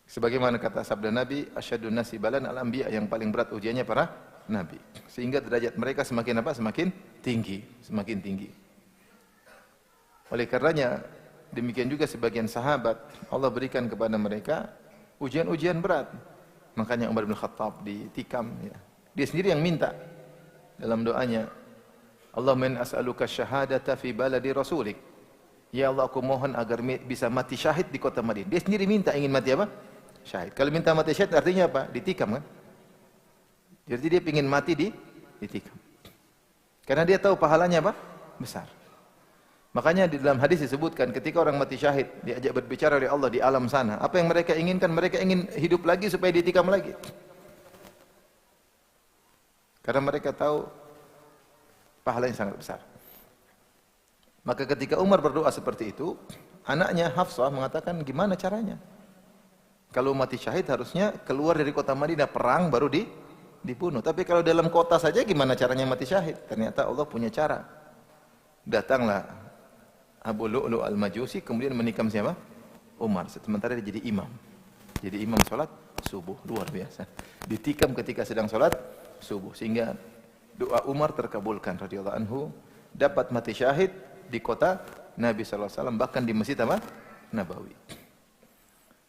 Sebagaimana kata sabda Nabi, "Asyadun nasi balan al-anbiya," yang paling berat ujiannya para nabi. Sehingga derajat mereka semakin apa? Semakin tinggi, semakin tinggi. Oleh karenanya, demikian juga sebagian sahabat, Allah berikan kepada mereka ujian-ujian berat. Makanya Umar bin Khattab ditikam. Ya. Dia sendiri yang minta dalam doanya, "Allahumma inni as'aluka syahadata fi baladi rasulik." Ya Allah, aku mohon agar bisa mati syahid di kota Madinah. Dia sendiri minta ingin mati apa? Syahid. Kalau minta mati syahid artinya apa? Ditikam kan? Jadi dia ingin mati ditikam. Karena dia tahu pahalanya apa? Besar. Makanya di dalam hadis disebutkan ketika orang mati syahid diajak berbicara oleh Allah di alam sana, apa yang mereka inginkan? Mereka ingin hidup lagi supaya ditikam lagi. Karena mereka tahu pahalanya sangat besar. Maka ketika Umar berdoa seperti itu, anaknya Hafsah mengatakan, "Gimana caranya? Kalau mati syahid harusnya keluar dari kota Madinah, perang baru dibunuh. Tapi kalau dalam kota saja gimana caranya mati syahid? Ternyata Allah punya cara. Datanglah Abu Lu'lu' al-Majusi kemudian menikam siapa? Umar. Sementara dia jadi imam. Jadi imam salat subuh, luar biasa. Ditikam ketika sedang salat subuh sehingga doa Umar terkabulkan radhiyallahu anhu, dapat mati syahid di kota Nabi sallallahu alaihi wasallam, bahkan di Masjid apa? Nabawi.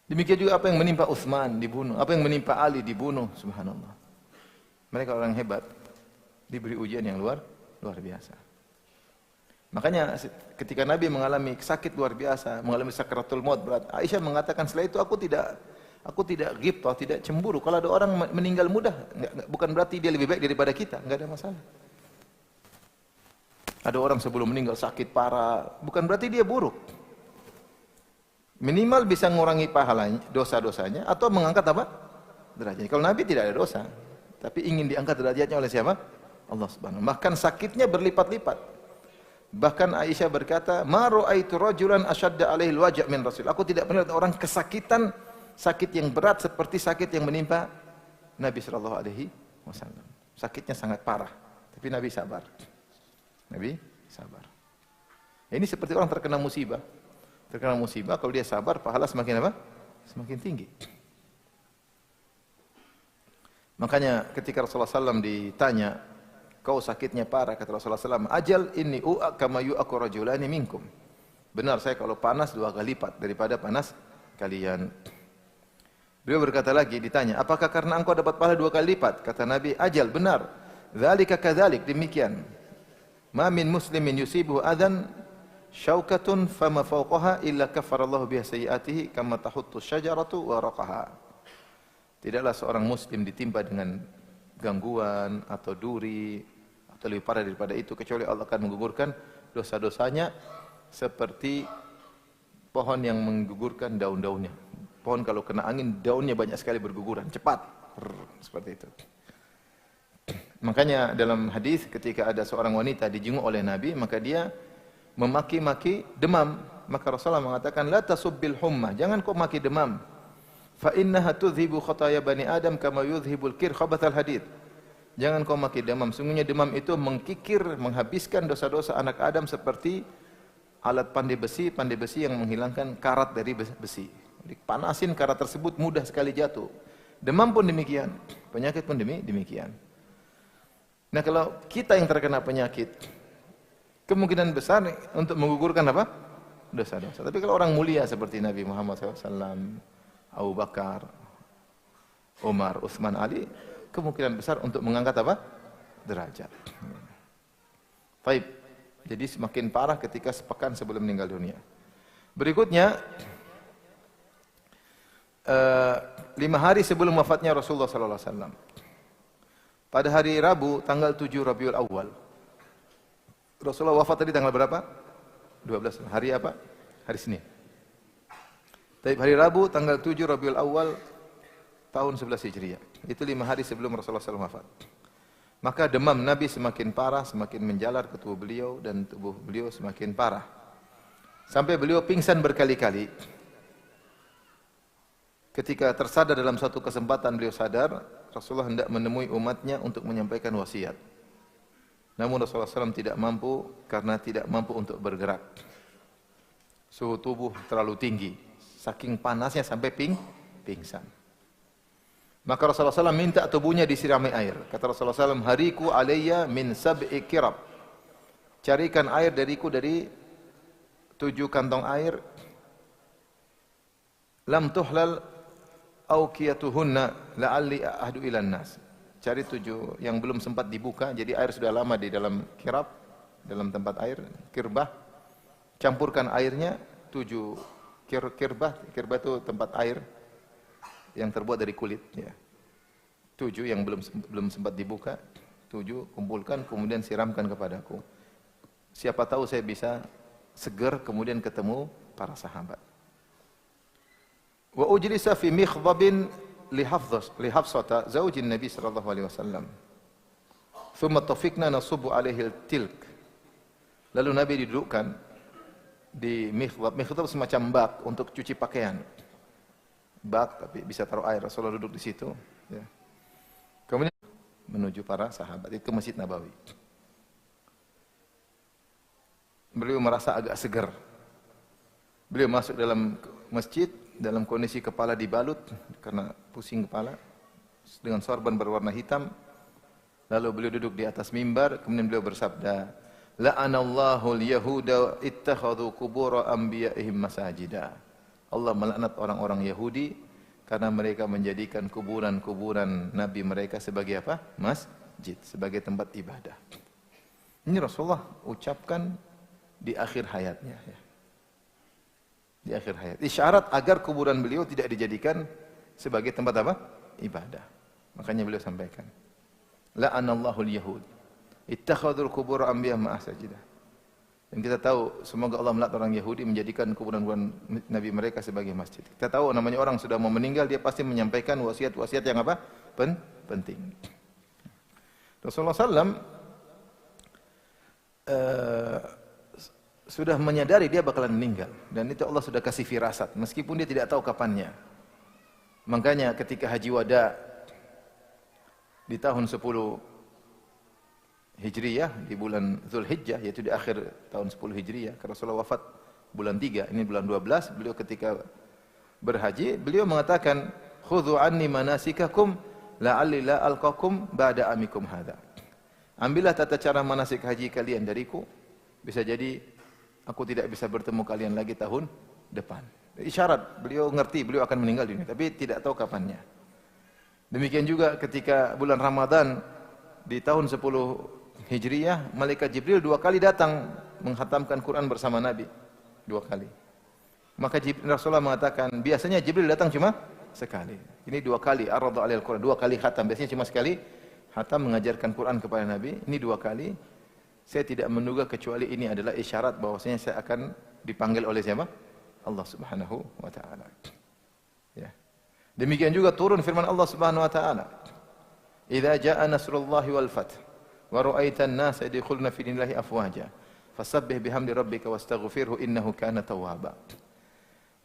Demikian juga apa yang menimpa Utsman dibunuh, apa yang menimpa Ali dibunuh, subhanallah. Mereka orang hebat, diberi ujian yang luar biasa. Makanya ketika Nabi mengalami sakit luar biasa, mengalami sakaratul maut berat, Aisyah mengatakan setelah itu aku tidak ghibthah, tidak cemburu. Kalau ada orang meninggal mudah, bukan berarti dia lebih baik daripada kita, enggak ada masalah. Ada orang sebelum meninggal sakit parah, bukan berarti dia buruk. Minimal bisa mengurangi pahalanya, dosa-dosanya, atau mengangkat apa? Derajatnya. Kalau Nabi tidak ada dosa, tapi ingin diangkat derajatnya oleh siapa? Allah Subhanahu. Bahkan sakitnya berlipat-lipat. Bahkan Aisyah berkata, "Ma ra'aitu rajulan ashadda 'alaihi al-waja' min Rasul." Aku tidak pernah lihat orang kesakitan, sakit yang berat seperti sakit yang menimpa Nabi sallallahu alaihi wasallam. Sakitnya sangat parah, tapi Nabi sabar. Nabi sabar. Ini seperti orang terkena musibah. Terkena musibah, kalau dia sabar, pahala semakin apa? Semakin tinggi. Makanya ketika Rasulullah SAW ditanya, kau sakitnya parah, kata Rasulullah SAW, ajal inni u'ak kama yu'aku rajulani minkum. Benar, saya kalau panas 2 kali lipat daripada panas kalian. Beliau berkata lagi, ditanya, apakah karena engkau dapat pahala 2 kali lipat? Kata Nabi, ajal, benar. Dzalika kadzalik, demikian. Ma min muslimin yusibuhu adan syaukatun fama fawqaha illa kafarallahu biha sayyiatihi kama tahuttu syajaratu waraqaha. Tidaklah seorang muslim ditimpa dengan gangguan atau duri atau lebih parah daripada itu kecuali Allah akan menggugurkan dosa-dosanya seperti pohon yang menggugurkan daun-daunnya. Pohon kalau kena angin daunnya banyak sekali berguguran, cepat. Seperti itu. Makanya dalam hadis ketika ada seorang wanita dijenguk oleh Nabi, maka dia memaki-maki demam, maka Rasulullah mengatakan la tasubbil humma, jangan kau maki demam, fa innaha tudhibu khataya bani adam kama yudhibul kir khabathal hadid. Jangan kau maki demam, sungguhnya demam itu mengkikir, menghabiskan dosa-dosa anak Adam seperti alat pandai besi yang menghilangkan karat dari besi. Dipanasin karat tersebut mudah sekali jatuh. Demam pun demikian, penyakit pun demikian. Nah, kalau kita yang terkena penyakit, kemungkinan besar untuk menggugurkan apa? Dosa-dosa. Tapi kalau orang mulia seperti Nabi Muhammad SAW, Abu Bakar, Umar, Utsman, Ali, kemungkinan besar untuk mengangkat apa? Derajat. Baik. Jadi semakin parah ketika sepekan sebelum meninggal dunia. Berikutnya, 5 hari sebelum wafatnya Rasulullah SAW. Pada hari Rabu, tanggal 7 Rabiul Awal. Rasulullah wafat tadi tanggal berapa? 12. Hari apa? Hari Senin. Tapi hari Rabu tanggal 7 Rabiul Awal tahun 11 Hijriah. Itu 5 hari sebelum Rasulullah SAW wafat. Maka demam Nabi semakin parah, semakin menjalar ke tubuh beliau dan tubuh beliau semakin parah. Sampai beliau pingsan berkali-kali. Ketika tersadar dalam satu kesempatan beliau sadar, Rasulullah hendak menemui umatnya untuk menyampaikan wasiat. Namun Rasulullah SAW tidak mampu karena tidak mampu untuk bergerak. Suhu tubuh terlalu tinggi, saking panasnya sampai pingsan. Maka Rasulullah SAW minta tubuhnya disirami air. Kata Rasulullah SAW, hariku alayya min sab'i kirab. Carikan air dariku dari 7 kantong air. Lam tuhlal awqiyatuhunna la'alli ahdu ilan nas. Cari 7 yang belum sempat dibuka, jadi air sudah lama di dalam kirab, dalam tempat air, kirbah. Campurkan airnya 7 kirbah itu tempat air yang terbuat dari kulit, ya. 7 yang belum sempat dibuka, 7 kumpulkan kemudian siramkan kepadaku. Siapa tahu saya bisa seger kemudian ketemu para sahabat. Wa ujlisa fi mikhdhabin li Hafsata zaujin Nabi sallallahu alaihi wasallam. Thumma tafiqna nasubu alaihi tilk. Lalu Nabi didudukkan di mikhdhab. Mikhdhab semacam bak untuk cuci pakaian. bak tapi bisa taruh air. Rasulullah duduk di situ. Ya. Kemudian menuju para sahabat itu ke Masjid Nabawi. Beliau merasa agak segar. Beliau masuk dalam masjid dalam kondisi kepala dibalut karena pusing kepala dengan sorban berwarna hitam. Lalu beliau duduk di atas mimbar, kemudian beliau bersabda, "La'anallahu al-yahuda ittakhadhu qubur anbiya'ihim masajida." Allah melaknat orang-orang Yahudi karena mereka menjadikan kuburan-kuburan nabi mereka sebagai apa? Masjid, sebagai tempat ibadah. Ini Rasulullah ucapkan di akhir hayatnya. Di akhir hayat. Isyarat agar kuburan beliau tidak dijadikan sebagai tempat apa? Ibadah. Makanya beliau sampaikan, la'anallahu al-yahud ittakhadul qubur anbiya masajida. Dan kita tahu semoga Allah melaknat orang Yahudi menjadikan kuburan-kuburan nabi mereka sebagai masjid. Kita tahu namanya orang sudah mau meninggal dia pasti menyampaikan wasiat-wasiat yang apa? Penting. Rasulullah SAW sudah menyadari dia bakalan meninggal dan itu Allah sudah kasih firasat meskipun dia tidak tahu kapannya. Makanya ketika haji wada di tahun 10 Hijriyah, di bulan Zulhijjah, yaitu di akhir tahun 10 Hijriyah, karena Rasulullah wafat bulan 3, ini bulan 12, beliau ketika berhaji, beliau mengatakan, "Khudhu anni manasikakum la'alli la alqakum ba'da amikum hadha." Ambillah tata cara manasik haji kalian dariku, bisa jadi aku tidak bisa bertemu kalian lagi tahun depan. Isyarat, beliau ngerti, beliau akan meninggal dunia, tapi tidak tahu kapannya. Demikian juga ketika bulan Ramadan di tahun 10 Hijriyah, malaikat Jibril 2 kali datang menghatamkan Quran bersama Nabi. 2 kali. Maka Rasulullah mengatakan, biasanya Jibril datang cuma sekali. Ini 2 kali, ar-radha alal Quran, 2 kali khatam. Biasanya cuma sekali khatam mengajarkan Quran kepada Nabi. Ini 2 kali. Saya tidak menduga kecuali ini adalah isyarat bahwasanya saya akan dipanggil oleh siapa? Allah Subhanahu wa taala. Ya. Demikian juga turun firman Allah Subhanahu wa taala. "Idza jaa nasrullahi wal fath wa ra'aitan nasa yadkhuluna fi dinillahi afwaja fasabbih bihamdi rabbika wastaghfirhu innahu kana tawwaba."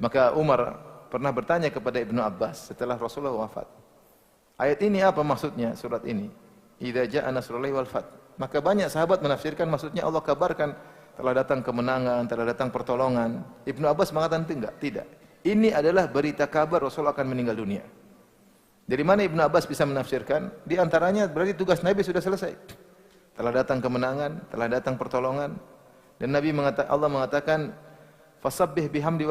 Maka Umar pernah bertanya kepada Ibnu Abbas setelah Rasulullah wafat. Ayat ini apa maksudnya surat ini? Idza jaa nasrullahi wal fath. Maka banyak sahabat menafsirkan maksudnya Allah kabarkan telah datang kemenangan, telah datang pertolongan. Ibnu Abbas mengatakan tidak. Ini adalah berita kabar Rasul akan meninggal dunia. Dari mana Ibnu Abbas bisa menafsirkan? Di antaranya berarti tugas Nabi sudah selesai. Telah datang kemenangan, telah datang pertolongan. Dan Nabi Allah mengatakan, "Fasabbih bihamdi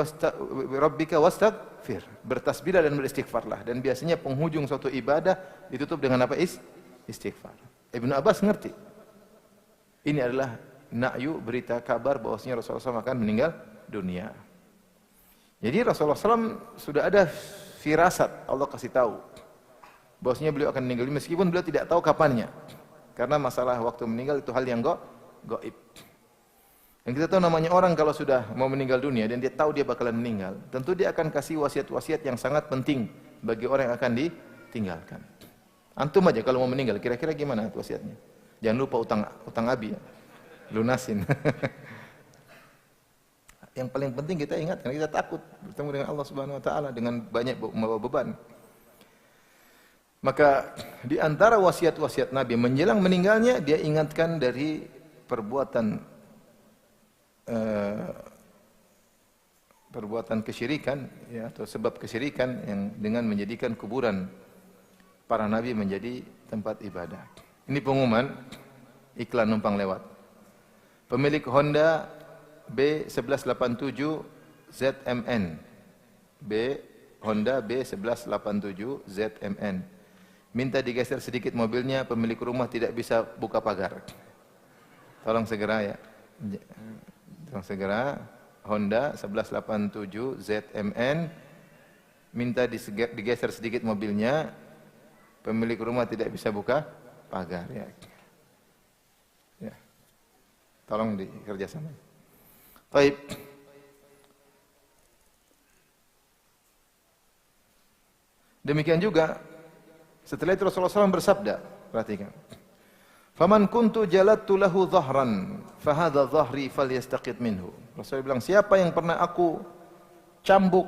rabbika wastaghfir." Bertasbihlah dan beristighfarlah. Dan biasanya penghujung suatu ibadah ditutup dengan apa? Istighfar. Ibnu Abbas ngerti. Ini adalah na'yu, berita kabar bahwasanya Rasulullah SAW akan meninggal dunia. Jadi Rasulullah SAW sudah ada firasat, Allah kasih tahu bahwasanya beliau akan meninggal meskipun beliau tidak tahu kapannya. Karena masalah waktu meninggal itu hal yang gaib. Dan kita tahu namanya orang kalau sudah mau meninggal dunia dan dia tahu dia bakalan meninggal, tentu dia akan kasih wasiat-wasiat yang sangat penting bagi orang yang akan ditinggalkan. Antum aja kalau mau meninggal, kira-kira gimana wasiatnya? Jangan lupa utang abi ya. Lunasin. Yang paling penting kita ingat karena kita takut bertemu dengan Allah Subhanahu wa taala dengan banyak membawa beban. Maka di antara wasiat-wasiat Nabi menjelang meninggalnya dia ingatkan dari perbuatan kesyirikan ya, atau sebab kesyirikan yang dengan menjadikan kuburan para nabi menjadi tempat ibadah. Ini pengumuman iklan numpang lewat. Pemilik Honda B1187 ZMN. Honda B1187 ZMN. Minta digeser sedikit mobilnya, pemilik rumah tidak bisa buka pagar. Tolong segera ya. Tolong segera. Honda 1187 ZMN. Minta digeser sedikit mobilnya, pemilik rumah tidak bisa buka pagar ya. Ya. Tolong dikerjasama. Baik. Demikian juga setelah itu Rasulullah SAW bersabda, perhatikan. Faman kuntu jalattu lahu dhahran, fahadha dhahri falyastaqid minhu. Rasulullah bilang, siapa yang pernah aku cambuk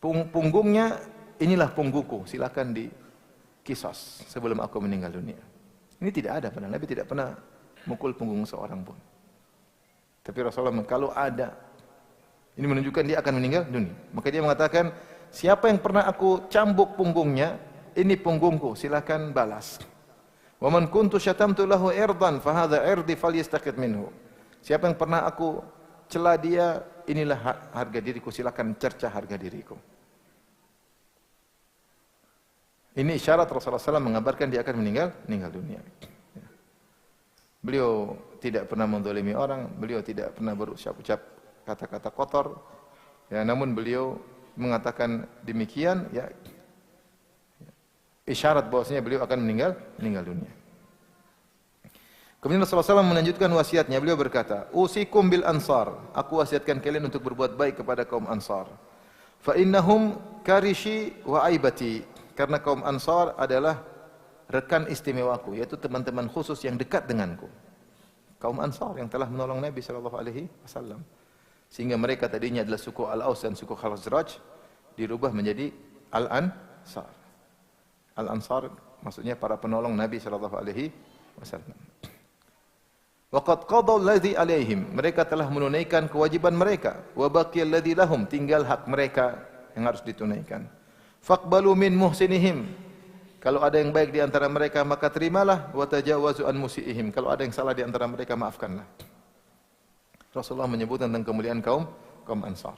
punggungnya, inilah punggungku, silakan di kisos sebelum aku meninggal dunia. Ini tidak ada, padahal Nabi tidak pernah mukul punggung seorang pun. Tapi Rasulullah kalau ada, ini menunjukkan dia akan meninggal dunia. Maka dia mengatakan, siapa yang pernah aku cambuk punggungnya, ini punggungku, silakan balas. Wa man kuntu syatamtu lahu irdan fa hadza irdi falyastaqid minhu. Siapa yang pernah aku cela dia, inilah harga diriku, silakan cercah harga diriku. Ini isyarat Rasulullah SAW mengabarkan dia akan meninggal dunia. Beliau tidak pernah menzalimi orang, beliau tidak pernah berucap-ucap kata-kata kotor. Ya, namun beliau mengatakan demikian, ya isyarat bahwasanya beliau akan meninggal dunia. Kemudian Rasulullah SAW melanjutkan wasiatnya, beliau berkata, "Usikum bil ansar." Aku wasiatkan kalian untuk berbuat baik kepada kaum Ansar. Fa innahum karishi wa aibati. Karena kaum Ansar adalah rekan istimewaku, yaitu teman-teman khusus yang dekat denganku. Kaum Ansar yang telah menolong Nabi sallallahu alaihi wasallam. Sehingga mereka tadinya adalah suku Al-Aus dan suku Khazraj dirubah menjadi Al-Ansar. Al-Ansar maksudnya para penolong Nabi sallallahu alaihi wasallam. Waqad qadaw alladhi alaihim. Mereka telah menunaikan kewajiban mereka. Wa baqiyal ladzi lahum, tinggal hak mereka yang harus ditunaikan. Faqbalu min muhsinihim. Kalau ada yang baik di antara mereka maka terimalah, wa tajawazu an musiihim. Kalau ada yang salah di antara mereka maafkanlah. Rasulullah menyebut tentang kemuliaan kaum Ansar.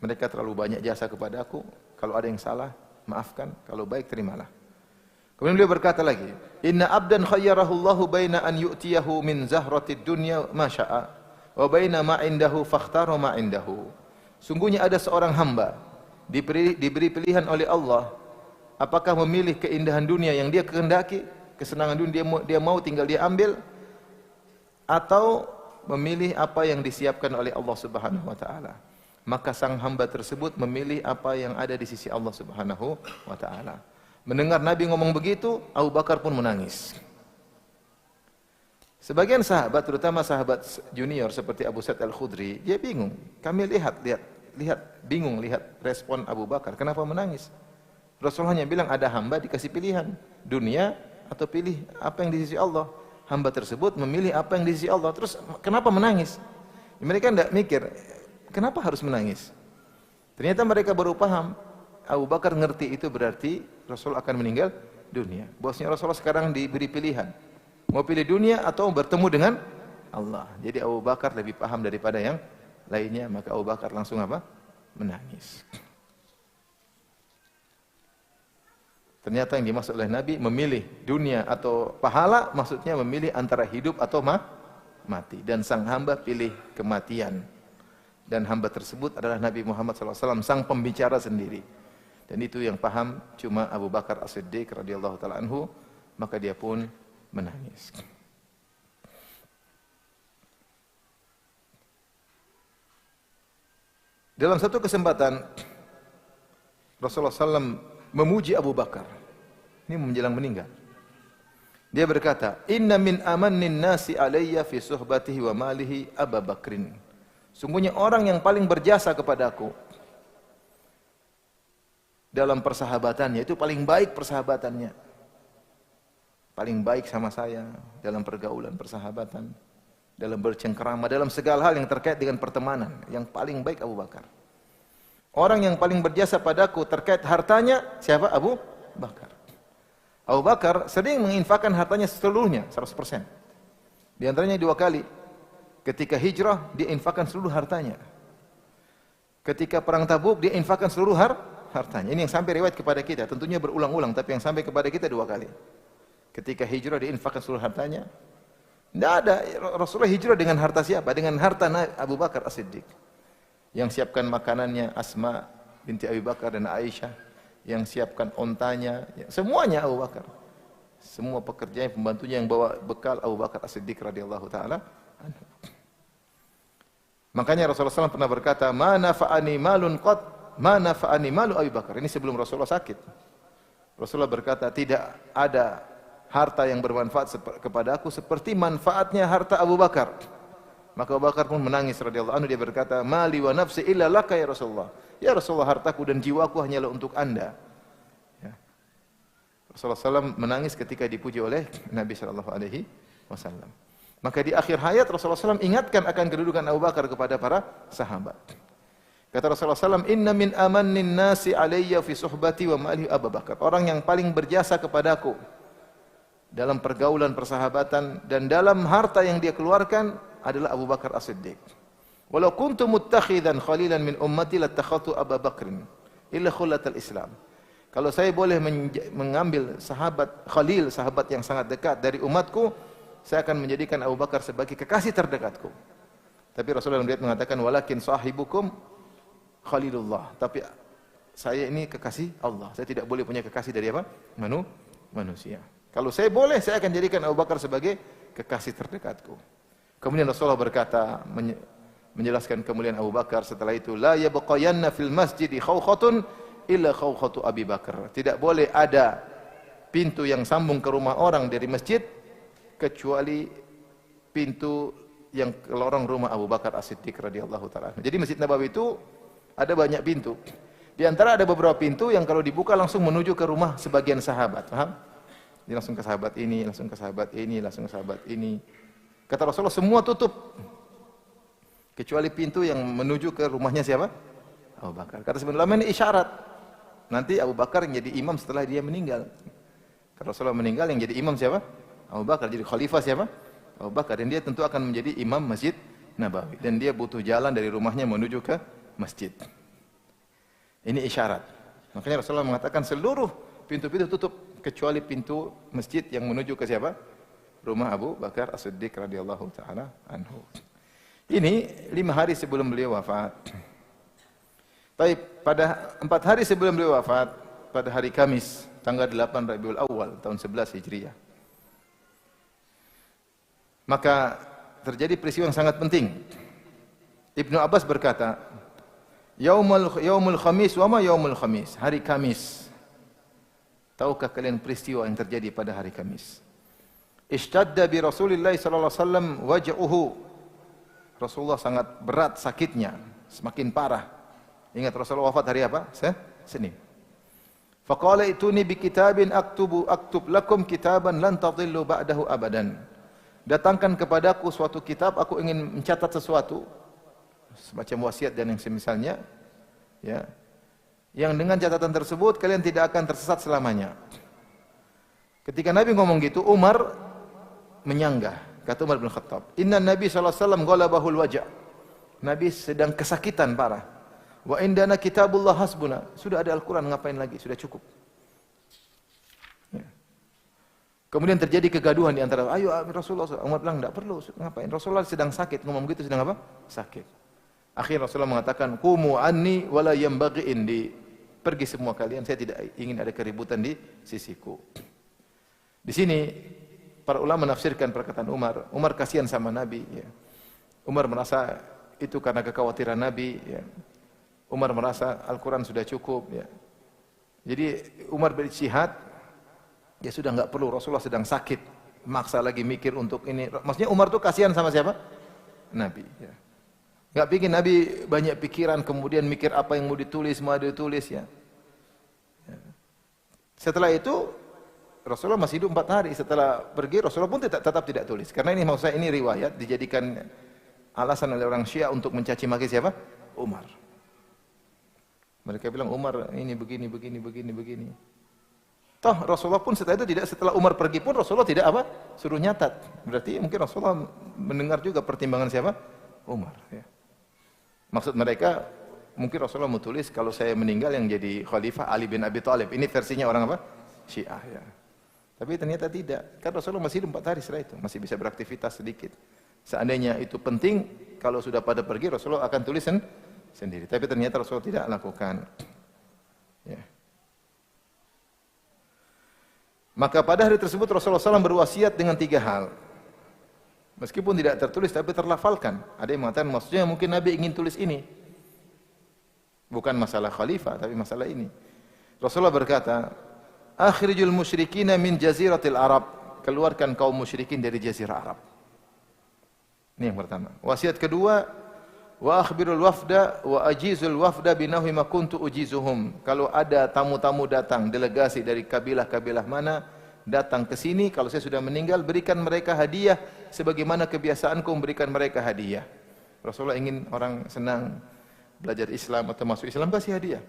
Mereka terlalu banyak jasa kepada aku, kalau ada yang salah maafkan, kalau baik terimalah. Kemudian beliau berkata lagi, "Inna abdan khayyarahu Allahu baina an yu'tiyahu min zahratid dunya ma syaa wa baina ma indahu fakhtara ma indahu." Sungguhnya ada seorang hamba diberi pilihan oleh Allah, apakah memilih keindahan dunia yang dia kehendaki, kesenangan dunia dia mau tinggal dia ambil, atau memilih apa yang disiapkan oleh Allah Subhanahu wa taala. Maka sang hamba tersebut memilih apa yang ada di sisi Allah Subhanahu wa taala. Mendengar Nabi ngomong begitu, Abu Bakar pun menangis. Sebagian sahabat, terutama sahabat junior seperti Abu Sa'id Al-Khudri, dia bingung. Kami lihat bingung lihat respon Abu Bakar. Kenapa menangis? Rasulullah hanya bilang ada hamba dikasih pilihan, dunia atau pilih apa yang di sisi Allah. Hamba tersebut memilih apa yang di sisi Allah. Terus kenapa menangis? Mereka tidak mikir, kenapa harus menangis? Ternyata mereka baru paham. Abu Bakar ngerti itu berarti Rasul akan meninggal dunia. Bosnya Rasulullah sekarang diberi pilihan. Mau pilih dunia atau bertemu dengan Allah. Jadi Abu Bakar lebih paham daripada yang lainnya. Maka Abu Bakar langsung apa? Menangis. Ternyata yang dimaksud oleh Nabi memilih dunia atau pahala, maksudnya memilih antara hidup atau mati. Dan sang hamba pilih kematian. Dan hamba tersebut adalah Nabi Muhammad SAW, sang pembicara sendiri. Dan itu yang paham cuma Abu Bakar As-Siddiq radhiyallahu taala anhu, maka dia pun menangis. Dalam satu kesempatan Rasulullah SAW memuji Abu Bakar. Ini menjelang meninggal. Dia berkata, "Inna min amannin nasi alayya fi suhbatihi wa malihi Abu Bakrin." Sungguhnya orang yang paling berjasa kepadaku dalam persahabatannya, itu paling baik persahabatannya. Paling baik sama saya dalam pergaulan persahabatan, dalam bercengkerama, dalam segala hal yang terkait dengan pertemanan. Yang paling baik Abu Bakar. Orang yang paling berjasa padaku terkait hartanya, siapa? Abu Bakar. Abu Bakar sering menginfakkan hartanya seluruhnya, 100%. Di antaranya 2 kali. Ketika hijrah, dia infakkan seluruh hartanya. Ketika perang Tabuk, dia infakkan seluruh hartanya. Ini yang sampai riwayat kepada kita, tentunya berulang-ulang, tapi yang sampai kepada kita 2 kali. Ketika hijrah, dia infakkan seluruh hartanya. Tidak ada, Rasulullah hijrah dengan harta siapa? Dengan harta Abu Bakar As-Siddiq. Yang siapkan makanannya Asma binti Abi Bakar dan Aisyah, yang siapkan ontanya, semuanya Abu Bakar. Semua pekerjaan pembantunya yang bawa bekal Abu Bakar As-Siddiq radhiyallahu taala anhu. Makanya Rasulullah SAW pernah berkata, "Ma nafa'ani malun qat, ma nafa'ani malu Abu Bakar." Ini sebelum Rasulullah sakit. Rasulullah berkata, tidak ada harta yang bermanfaat kepada aku seperti manfaatnya harta Abu Bakar. Maka Abu Bakar pun menangis radhiyallahu anhu, dia berkata, "Mali wa nafsi illa laka ya Rasulullah." Ya Rasulullah, hartaku dan jiwaku hanyalah untuk Anda. Ya. Rasulullah SAW menangis ketika dipuji oleh Nabi sallallahu alaihi wasallam. Maka di akhir hayat Rasulullah SAW ingatkan akan kedudukan Abu Bakar kepada para sahabat. Kata Rasulullah SAW, "Inna min amannin nasi alayya fi suhbati wa ma'ali Abu Bakar." Orang yang paling berjasa kepadaku dalam pergaulan persahabatan dan dalam harta yang dia keluarkan adalah Abu Bakar As-Siddiq. Walau kuntu muttakhidan khalilan min ummati latakhadtu Abu Bakrin illa khullatal Islam. Kalau saya boleh mengambil sahabat khalil, sahabat yang sangat dekat dari umatku, saya akan menjadikan Abu Bakar sebagai kekasih terdekatku. Tapi Rasulullah mengatakan, "Walakin sahibukum Khalilullah." Tapi saya ini kekasih Allah. Saya tidak boleh punya kekasih dari apa? Manusia. Kalau saya boleh, saya akan jadikan Abu Bakar sebagai kekasih terdekatku. Kemudian Rasulullah berkata, menjelaskan kemuliaan Abu Bakar setelah itu, "La yabqayanna fil masjidi khawkhatun illa khawkhatu Abi Bakar." Tidak boleh ada pintu yang sambung ke rumah orang dari masjid kecuali pintu yang ke lorong rumah Abu Bakar As-Siddiq radhiyallahu taala. Jadi Masjid Nabawi itu ada banyak pintu. Di antara ada beberapa pintu yang kalau dibuka langsung menuju ke rumah sebagian sahabat, paham? Dia langsung ke sahabat ini, langsung ke sahabat ini, langsung ke sahabat ini. Kata Rasulullah, semua tutup kecuali pintu yang menuju ke rumahnya siapa? Abu Bakar. Kata sebenarnya ini isyarat. Nanti Abu Bakar yang jadi imam setelah dia meninggal. Kata Rasulullah, meninggal yang jadi imam siapa? Abu Bakar. Jadi khalifah siapa? Abu Bakar. Dan dia tentu akan menjadi imam Masjid Nabawi. Dan dia butuh jalan dari rumahnya menuju ke masjid. Ini isyarat. Makanya Rasulullah mengatakan seluruh pintu-pintu tutup kecuali pintu masjid yang menuju ke siapa? Rumah Abu Bakar As-Siddiq radhiyallahu taala anhu. Ini 5 hari sebelum beliau wafat. Tapi pada 4 hari sebelum beliau wafat, pada hari Kamis, tanggal 8 Rabiul Awal tahun 11 Hijriah. Maka terjadi peristiwa yang sangat penting. Ibnu Abbas berkata, Yaumul Khamis wa ma yaumul Khamis? Hari Kamis. Tahukah kalian peristiwa yang terjadi pada hari Kamis? Ishtadda bi Rasulillah sallallahu alaihi wasallam waj'uhu. Rasulullah sangat berat sakitnya, semakin parah. Ingat Rasulullah wafat hari apa? Senin. Faqala ituni bi kitabin aktub lakum kitaban lan tadhillu ba'dahu abadan. Datangkan kepadaku suatu kitab, aku ingin mencatat sesuatu, semacam wasiat dan yang semisalnya, ya. Yang dengan catatan tersebut kalian tidak akan tersesat selamanya. Ketika Nabi ngomong gitu, Umar menyanggah. Kata Umar bin Khattab, "Inna Nabi sallallahu alaihi wasallam ghalabahul waja'." Nabi sedang kesakitan parah. "Wa indana kitabullah hasbuna." Sudah ada Al-Qur'an, ngapain lagi? Sudah cukup. Ya. Kemudian terjadi kegaduhan di antara, "Ayo Rasulullah." Umar bilang, "Enggak perlu, ngapain? Rasulullah sedang sakit." Ngomong begitu sedang apa? Sakit. Akhirnya Rasulullah mengatakan, "Qumu anni wala yanbaghi indi." Pergi semua kalian, saya tidak ingin ada keributan di sisiku. Di sini para ulama menafsirkan perkataan Umar. Umar kasihan sama Nabi, ya. Umar merasa itu karena kekhawatiran Nabi, ya. Umar merasa Al-Quran sudah cukup, ya. Jadi Umar berijtihad, ya sudah enggak perlu, Rasulullah sedang sakit, maksa lagi mikir untuk ini. Maksudnya Umar tuh kasihan sama siapa? Nabi, ya. Enggak bikin Nabi banyak pikiran, kemudian mikir apa yang mau ditulis, ya. Setelah itu Rasulullah masih hidup 4 hari. Setelah pergi Rasulullah pun tetap tidak tulis. Karena ini maksud saya ini riwayat dijadikan alasan oleh orang Syiah untuk mencaci maki siapa? Umar. Mereka bilang Umar ini begini. Toh Rasulullah pun setelah Umar pergi pun Rasulullah tidak apa? Suruh nyatat. Berarti mungkin Rasulullah mendengar juga pertimbangan siapa? Umar, ya. Maksud mereka mungkin Rasulullah mau tulis kalau saya meninggal yang jadi khalifah Ali bin Abi Thalib. Ini versinya orang apa? Syiah, ya. Tapi ternyata tidak. Kan Rasulullah masih hidup 4 hari setelah itu, masih bisa beraktivitas sedikit. Seandainya itu penting, kalau sudah pada pergi Rasulullah akan tulis sendiri. Tapi ternyata Rasulullah tidak lakukan. Ya. Maka pada hari tersebut Rasulullah SAW berwasiat dengan 3 hal. Meskipun tidak tertulis tapi terlafalkan. Ada yang mengatakan maksudnya mungkin Nabi ingin tulis ini. Bukan masalah khalifah tapi masalah ini. Rasulullah berkata, "Akhrijul musyrikina min jaziratil Arab." Keluarkan kaum musyrikin dari jazirah Arab. Ini yang pertama. Wasiat kedua, wa akhbirul wafda wa ajizul wafda binahwi ma kuntu ujizuhum. Kalau ada tamu-tamu datang, delegasi dari kabilah-kabilah mana datang ke sini, kalau saya sudah meninggal, berikan mereka hadiah sebagaimana kebiasaanku memberikan mereka hadiah. Rasulullah ingin orang senang belajar Islam atau masuk Islam, kasih hadiah.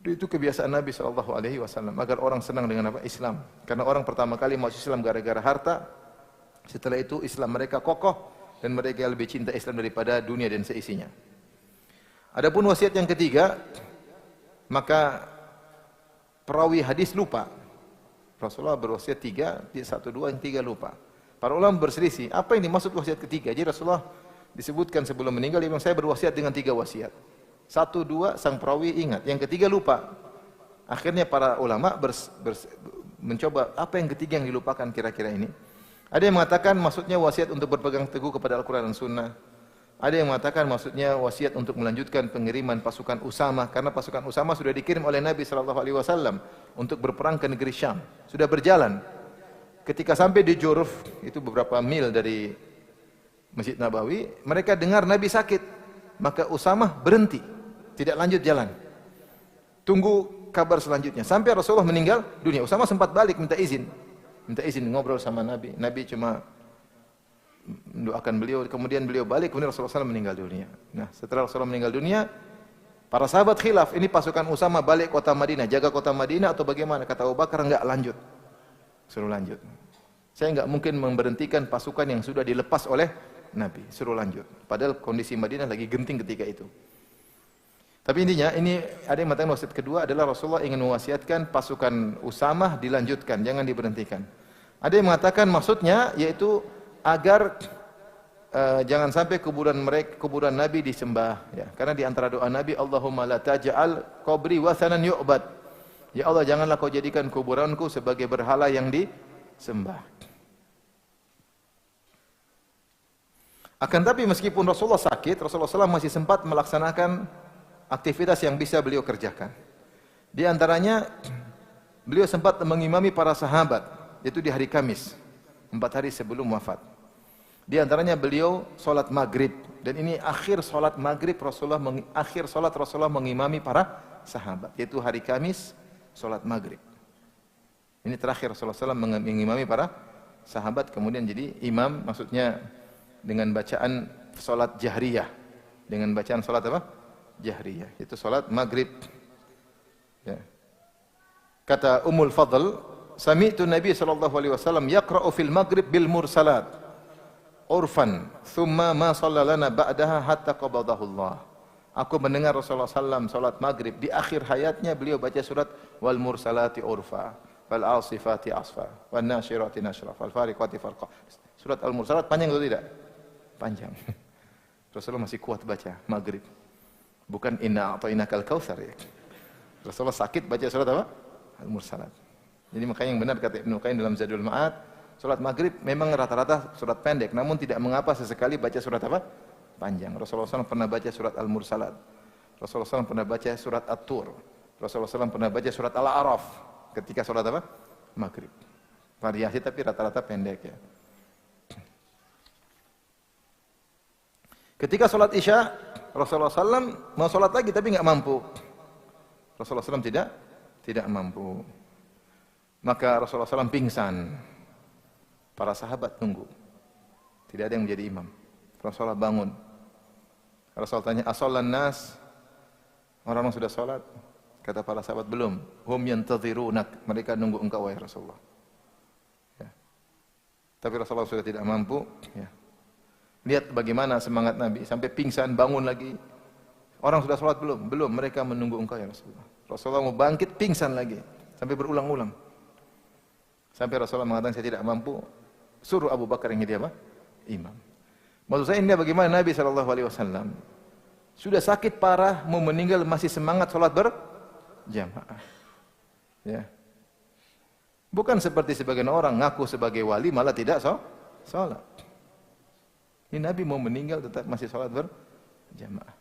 Itu kebiasaan Nabi SAW, agar orang senang dengan apa? Islam. Karena orang pertama kali masuk Islam gara-gara harta, setelah itu Islam mereka kokoh dan mereka lebih cinta Islam daripada dunia dan seisinya. Adapun wasiat yang ketiga, maka perawi hadis lupa. Rasulullah berwasiat 3, 1, 2, yang 3 lupa. Para ulama berselisih, apa yang dimaksud wasiat ketiga? Jadi Rasulullah disebutkan sebelum meninggal, dia bilang, saya berwasiat dengan 3 wasiat. 1, 2, sang perawi ingat, yang ketiga lupa. Akhirnya para ulama mencoba apa yang ketiga yang dilupakan kira-kira ini. Ada yang mengatakan maksudnya wasiat untuk berpegang teguh kepada Al-Quran dan Sunnah. Ada yang mengatakan maksudnya wasiat untuk melanjutkan pengiriman pasukan Usama, karena pasukan Usama sudah dikirim oleh Nabi SAW untuk berperang ke negeri Syam. Sudah berjalan. Ketika sampai di Juruf, itu beberapa mil dari Masjid Nabawi, mereka dengar Nabi sakit. Maka Usama berhenti, tidak lanjut jalan. Tunggu kabar selanjutnya. Sampai Rasulullah meninggal dunia. Usama sempat balik minta izin ngobrol sama Nabi. Nabi cuma mendoakan beliau, kemudian beliau balik, kemudian Rasulullah SAW meninggal dunia. Nah, setelah Rasulullah meninggal dunia, para sahabat khilaf, ini pasukan Usama balik kota Madinah, jaga kota Madinah atau bagaimana? Kata Abu Bakar, enggak, lanjut. Suruh lanjut. Saya enggak mungkin memberhentikan pasukan yang sudah dilepas oleh Nabi, suruh lanjut. Padahal kondisi Madinah lagi genting ketika itu. Tapi intinya, ini ada yang mengatakan wasiat kedua adalah Rasulullah ingin mewasiatkan pasukan Usamah dilanjutkan, jangan diberhentikan. Ada yang mengatakan maksudnya yaitu agar jangan sampai kuburan Nabi disembah, ya. Karena di antara doa Nabi, Allahumma la taj'al qabri wathanan yu'bad. Ya Allah, janganlah kau jadikan kuburanku sebagai berhala yang disembah. Akan tapi meskipun Rasulullah sakit, Rasulullah SAW masih sempat melaksanakan aktivitas yang bisa beliau kerjakan. Di antaranya, beliau sempat mengimami para sahabat, yaitu di hari Kamis, 4 hari sebelum wafat. Di antaranya beliau solat maghrib, dan ini akhir solat maghrib Rasulullah mengimami para sahabat, yaitu hari Kamis solat maghrib. Ini terakhir Rasulullah SAW mengimami para sahabat, kemudian jadi imam, maksudnya dengan bacaan solat jahriyah, dengan bacaan solat apa? Jahriyah, itu solat maghrib. Ya. Kata Ummul Fadl, sami'tu Nabi SAW yaqra'u fil maghrib bil mursalat urfan thumma ma sallalana ba'daha hatta qabadahu Allah. Aku mendengar Rasulullah SAW salat maghrib, di akhir hayatnya beliau baca surat wal mursalati urfa wal asifati asfa wan nasyirati nashra wal fariqati farqa. Surat al-mursalat panjang atau tidak? Panjang. Rasulullah masih kuat baca maghrib. Bukan inna a'tainakal kautsar ya. Rasulullah sakit baca surat apa? Al-mursalat. Jadi makanya yang benar kata Ibnu Qayyim dalam Zadul Ma'ad, salat maghrib memang rata-rata surat pendek, namun tidak mengapa sesekali baca surat apa? Panjang. Rasulullah SAW pernah baca surat Al-Mursalat. Rasulullah SAW pernah baca surat At-Tur. Rasulullah SAW pernah baca surat Al-A'raf ketika salat apa? Maghrib. Variasi tapi rata-rata pendek ya. Ketika salat Isya, Rasulullah SAW mau salat lagi tapi enggak mampu. Rasulullah SAW tidak mampu. Maka Rasulullah SAW pingsan. Para sahabat tunggu. Tidak ada yang menjadi imam. Rasulullah bangun. Rasulullah tanya, "Asallan nas?" Orang-orang sudah salat. Kata para sahabat, "Belum. Hum yantadhirunak." Mereka nunggu engkau wahai Rasulullah. Ya. Tapi Rasulullah sudah tidak mampu, ya. Lihat bagaimana semangat Nabi, sampai pingsan, bangun lagi. Orang sudah salat belum? Belum, mereka menunggu engkau ya Rasulullah. Rasulullah mau bangkit, pingsan lagi. Sampai berulang-ulang. Sampai Rasulullah mengatakan, saya tidak mampu, suruh Abu Bakar yang jadi apa? Imam. Maksud saya ini bagaimana Nabi SAW sudah sakit parah, mau meninggal masih semangat salat berjamaah. Ya. Bukan seperti sebagian orang ngaku sebagai wali malah tidak salat. Ini Nabi mau meninggal tetap masih salat berjamaah.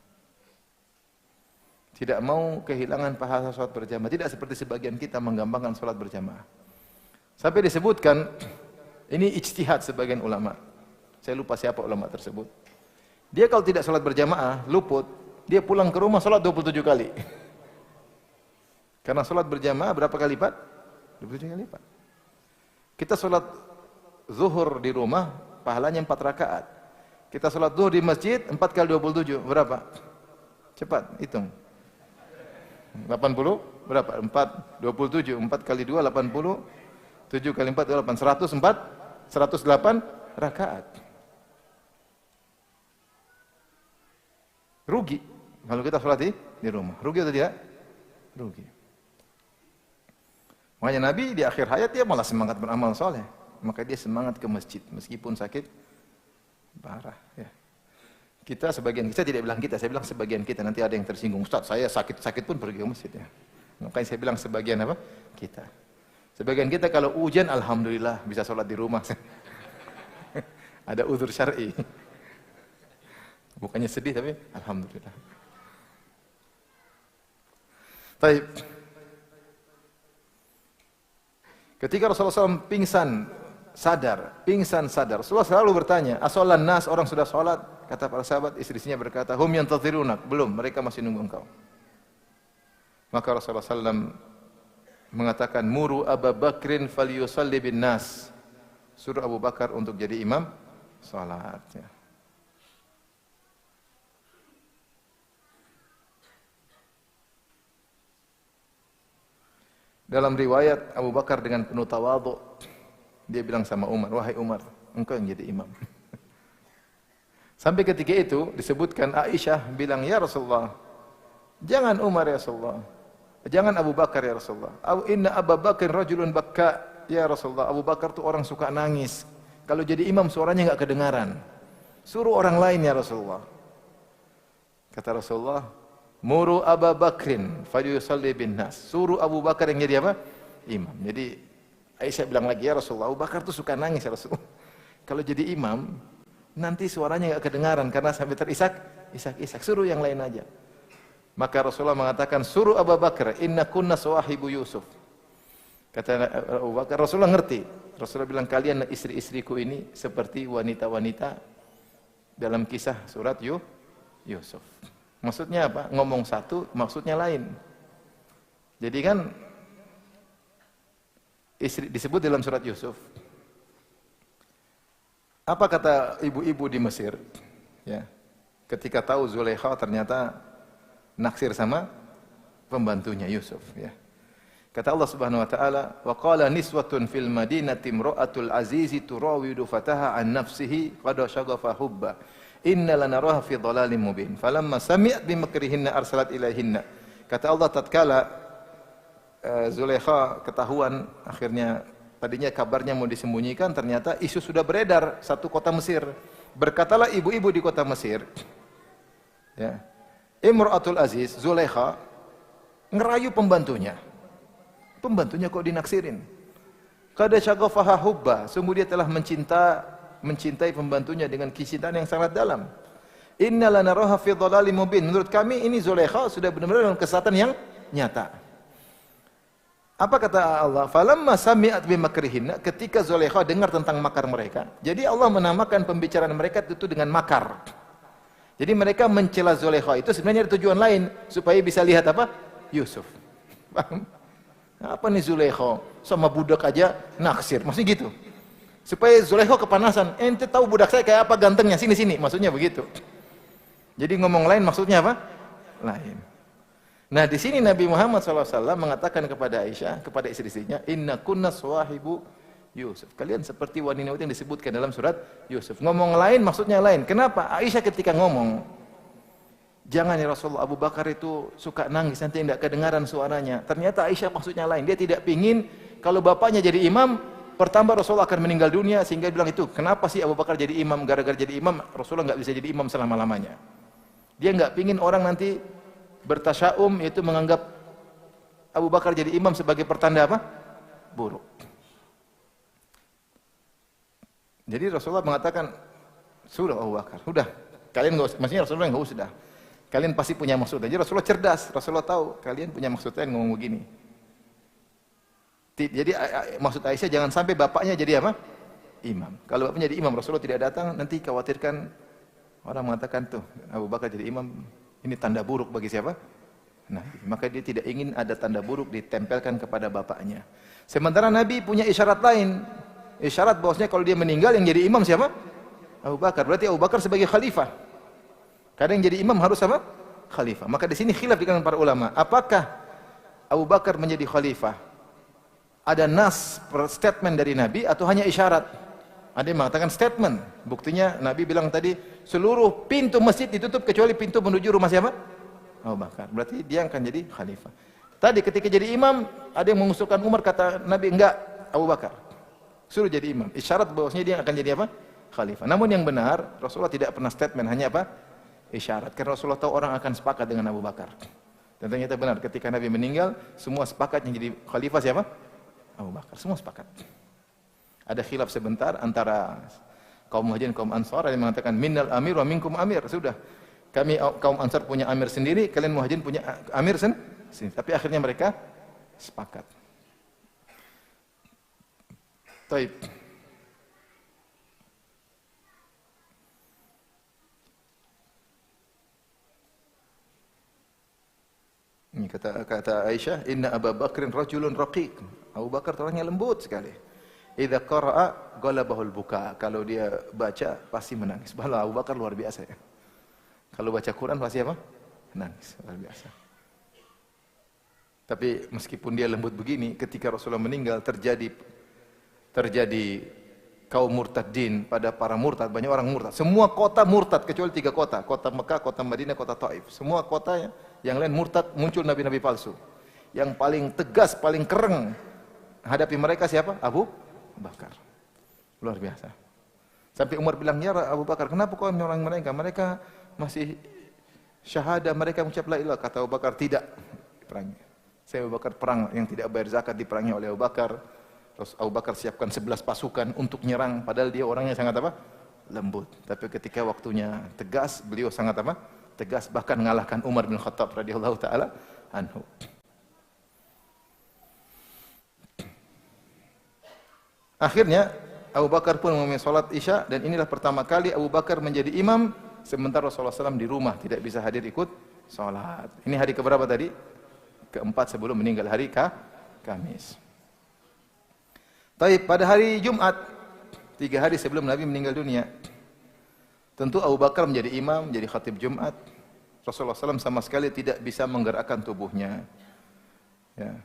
Tidak mau kehilangan pahala salat berjamaah. Tidak seperti sebagian kita menggampangkan salat berjamaah. Sampai disebutkan, ini ijtihad sebagian ulama. Saya lupa siapa ulama tersebut. Dia kalau tidak sholat berjamaah, luput, dia pulang ke rumah sholat 27 kali. Karena sholat berjamaah berapa kali lipat? 27 kali lipat. Kita sholat zuhur di rumah, pahalanya 4 rakaat. Kita sholat zuhur di masjid, 4 kali 27, berapa? Cepat, hitung. 80, berapa? 4, 27, 4 kali 2, 80, 7 kali 4, 8, 108 rakaat. Rugi kalau kita sholat di rumah. Rugi atau tidak? Rugi. Makanya Nabi di akhir hayat dia malah semangat beramal soleh. Maka dia semangat ke masjid meskipun sakit parah. Ya. Kita sebagian, kita tidak bilang kita, saya bilang sebagian kita. Nanti ada yang tersinggung, Ustaz saya sakit pun pergi ke masjid. Ya. Makanya saya bilang sebagian apa? Kita. Sebagian kita kalau hujan, alhamdulillah bisa sholat di rumah. Ada uzur syar'i. Bukannya sedih tapi alhamdulillah. Baik. Ketika Rasulullah SAW pingsan sadar, Rasulullah selalu bertanya, "Asolan nas, orang sudah salat?" Kata para sahabat, istrinya berkata, "Hum yantadhirunak." Belum, mereka masih nunggu engkau. Maka Rasulullah SAW mengatakan, "Muru Abu Bakrin falyusalli bin nas." Suruh Abu Bakar untuk jadi imam salat. Ya. Dalam riwayat Abu Bakar dengan penuh tawadhu, dia bilang sama Umar, "Wahai Umar, engkau yang jadi imam." Sampai ketika itu disebutkan Aisyah bilang, "Ya Rasulullah, jangan Umar ya Rasulullah. Jangan Abu Bakar ya Rasulullah. Inna Abu Bakar rajulun bakka." Ya Rasulullah, Abu Bakar tuh orang suka nangis. Kalau jadi imam suaranya enggak kedengaran. Suruh orang lain ya Rasulullah. Kata Rasulullah, "Muru Abu Bakrin falyusalli bin nas." Suruh Abu Bakar yang jadi apa? Imam. Jadi Aisyah bilang lagi, "Ya Rasulullah, Abu Bakar tuh suka nangis ya Rasulullah. Kalau jadi imam, nanti suaranya enggak kedengaran karena sampai terisak-isak. Suruh yang lain aja." Maka Rasulullah mengatakan, "Suruh Abu Bakar, inna kunna sawahibu Yusuf." Kata Abu Bakar, Rasulullah ngerti. Rasulullah bilang, "Kalian istri-istriku ini seperti wanita-wanita dalam kisah surat Yusuf." Maksudnya apa? Ngomong satu, maksudnya lain. Jadi kan istri disebut dalam surat Yusuf. Apa kata ibu-ibu di Mesir? Ya. Ketika tahu Zulaikha ternyata naksir sama pembantunya Yusuf, ya. Kata Allah Subhanahu wa taala, "Wa qala niswatun fil madinati imra'atul azizi turawidu fataha an nafsihi qad shaghafa hubba. Inna lanaraha fi dhalalin mubin. Falamma sami'at bimakrihinna arsalat ilaihinna." Kata Allah tatkala Zulaikha ketahuan, akhirnya tadinya kabarnya mau disembunyikan, ternyata isu sudah beredar satu kota Mesir. Berkatalah ibu-ibu di kota Mesir, ya, Imra'atul Aziz, Zulaikha ngerayu pembantunya. Pembantunya kok dinaksirin. Qad syaghafaha hubba, sungguh dia telah mencintai pembantunya dengan kecintaan yang sangat dalam. Inna lanaraha fi dhalalin mubin. Menurut kami ini Zulaikha sudah benar-benar dalam kesesatan yang nyata. Apa kata Allah? Falamma sami'at bimakrihinna, ketika Zulaikha dengar tentang makar mereka. Jadi Allah menamakan pembicaraan mereka itu dengan makar. Jadi mereka mencela Zulaikha itu sebenarnya ada tujuan lain supaya bisa lihat apa? Yusuf. Paham? Apa nih Zulaikha sama budak aja naksir, maksudnya gitu. Supaya Zulaikha kepanasan, ente tahu budak saya kayak apa gantengnya, sini, maksudnya begitu. Jadi ngomong lain maksudnya apa? Lain. Nah di sini Nabi Muhammad SAW mengatakan kepada Aisyah, kepada istri-istrinya, "Inna kunna sawahibu Yusuf." Kalian seperti wanita yang disebutkan dalam surat Yusuf. Ngomong lain maksudnya lain. Kenapa? Aisyah ketika ngomong, "Jangan ya Rasulullah, Abu Bakar itu suka nangis, nanti tidak kedengaran suaranya." Ternyata Aisyah maksudnya lain. Dia tidak pingin kalau bapaknya jadi imam, pertama Rasulullah akan meninggal dunia, sehingga bilang itu, kenapa sih Abu Bakar jadi imam? Gara-gara jadi imam, Rasulullah nggak bisa jadi imam selama-lamanya. Dia nggak pingin orang nanti bertasya'um, yaitu menganggap Abu Bakar jadi imam sebagai pertanda apa? Buruk. Jadi Rasulullah mengatakan, "Sudah Abu Bakar, sudah. Kalian nggak usah," maksudnya Rasulullah nggak usah. Kalian pasti punya maksud. Jadi Rasulullah cerdas. Rasulullah tahu kalian punya maksud lain ngomong begini. Jadi maksud Aisyah jangan sampai bapaknya jadi apa? imam. Kalau bapaknya jadi imam, Rasulullah tidak datang, nanti khawatirkan orang mengatakan tuh Abu Bakar jadi imam, ini tanda buruk bagi siapa? Nabi. Maka dia tidak ingin ada tanda buruk ditempelkan kepada bapaknya. Sementara Nabi punya isyarat lain. Isyarat bahwasanya kalau dia meninggal yang jadi imam siapa? Abu Bakar. Berarti Abu Bakar sebagai khalifah. Kadang yang jadi imam harus apa? Khalifah. Maka di sini khilaf di kalangan para ulama. Apakah Abu Bakar menjadi khalifah? Ada nas statement dari Nabi atau hanya isyarat? Ada yang mengatakan statement. Buktinya Nabi bilang tadi seluruh pintu masjid ditutup kecuali pintu menuju rumah siapa? Abu Bakar. Berarti dia akan jadi khalifah. Tadi ketika jadi imam, ada yang mengusulkan Umar, kata Nabi enggak, Abu Bakar. Suruh jadi imam. Isyarat bahwasanya dia akan jadi apa? Khalifah. Namun yang benar, Rasulullah tidak pernah statement, hanya apa? Isyarat. Karena Rasulullah tahu orang akan sepakat dengan Abu Bakar. Dan ternyata benar, ketika Nabi meninggal, semua sepakat yang jadi khalifah siapa? Abu Bakar. Semua sepakat. Ada khilaf sebentar antara kaum Muhajirin dan kaum Ansar yang mengatakan minnal amir wa minkum amir. Sudah. Kami kaum Ansar punya amir sendiri, kalian Muhajirin punya amir sendiri. Tapi akhirnya mereka sepakat. Taib. Ini kata Aisyah, inna Abu Bakrin rajulun raqiq. Abu Bakar orangnya lembut sekali. Idza qara'a ghalabahul buka. Kalau dia baca pasti menangis. Bahwa Abu Bakar luar biasa ya. Kalau baca Quran pasti apa? Menangis, luar biasa. Tapi meskipun dia lembut begini, ketika Rasulullah meninggal terjadi kaum murtadin pada para murtad, banyak orang murtad. Semua kota murtad kecuali 3 kota, kota Mekah, kota Madinah, kota Taif. Semua kota yang lain murtad, muncul nabi-nabi palsu. Yang paling tegas, paling kereng hadapi mereka siapa? Abu Bakar. Luar biasa. Sampai Umar bilang, "Ya Abu Bakar, kenapa kau menyerang mereka? Mereka masih syahadah, mereka mengucap la ilaha." Kata Abu Bakar, "Tidak." Perang. Saya Abu Bakar perang yang tidak bayar zakat diperangi oleh Abu Bakar. Terus Abu Bakar siapkan 11 pasukan untuk nyerang, padahal dia orangnya sangat apa? Lembut. Tapi ketika waktunya tegas, beliau sangat apa? Tegas, bahkan mengalahkan Umar bin Khattab radhiyallahu taala anhu. Akhirnya Abu Bakar pun memulai salat Isya, dan inilah pertama kali Abu Bakar menjadi imam sementara Rasulullah SAW di rumah, tidak bisa hadir ikut salat. Ini hari keberapa tadi? Keempat sebelum meninggal, hari Kamis. Taib, pada hari Jumat, 3 hari sebelum Nabi meninggal dunia, tentu Abu Bakar menjadi imam, menjadi khatib Jumat. Rasulullah SAW sama sekali tidak bisa menggerakkan tubuhnya. Ya.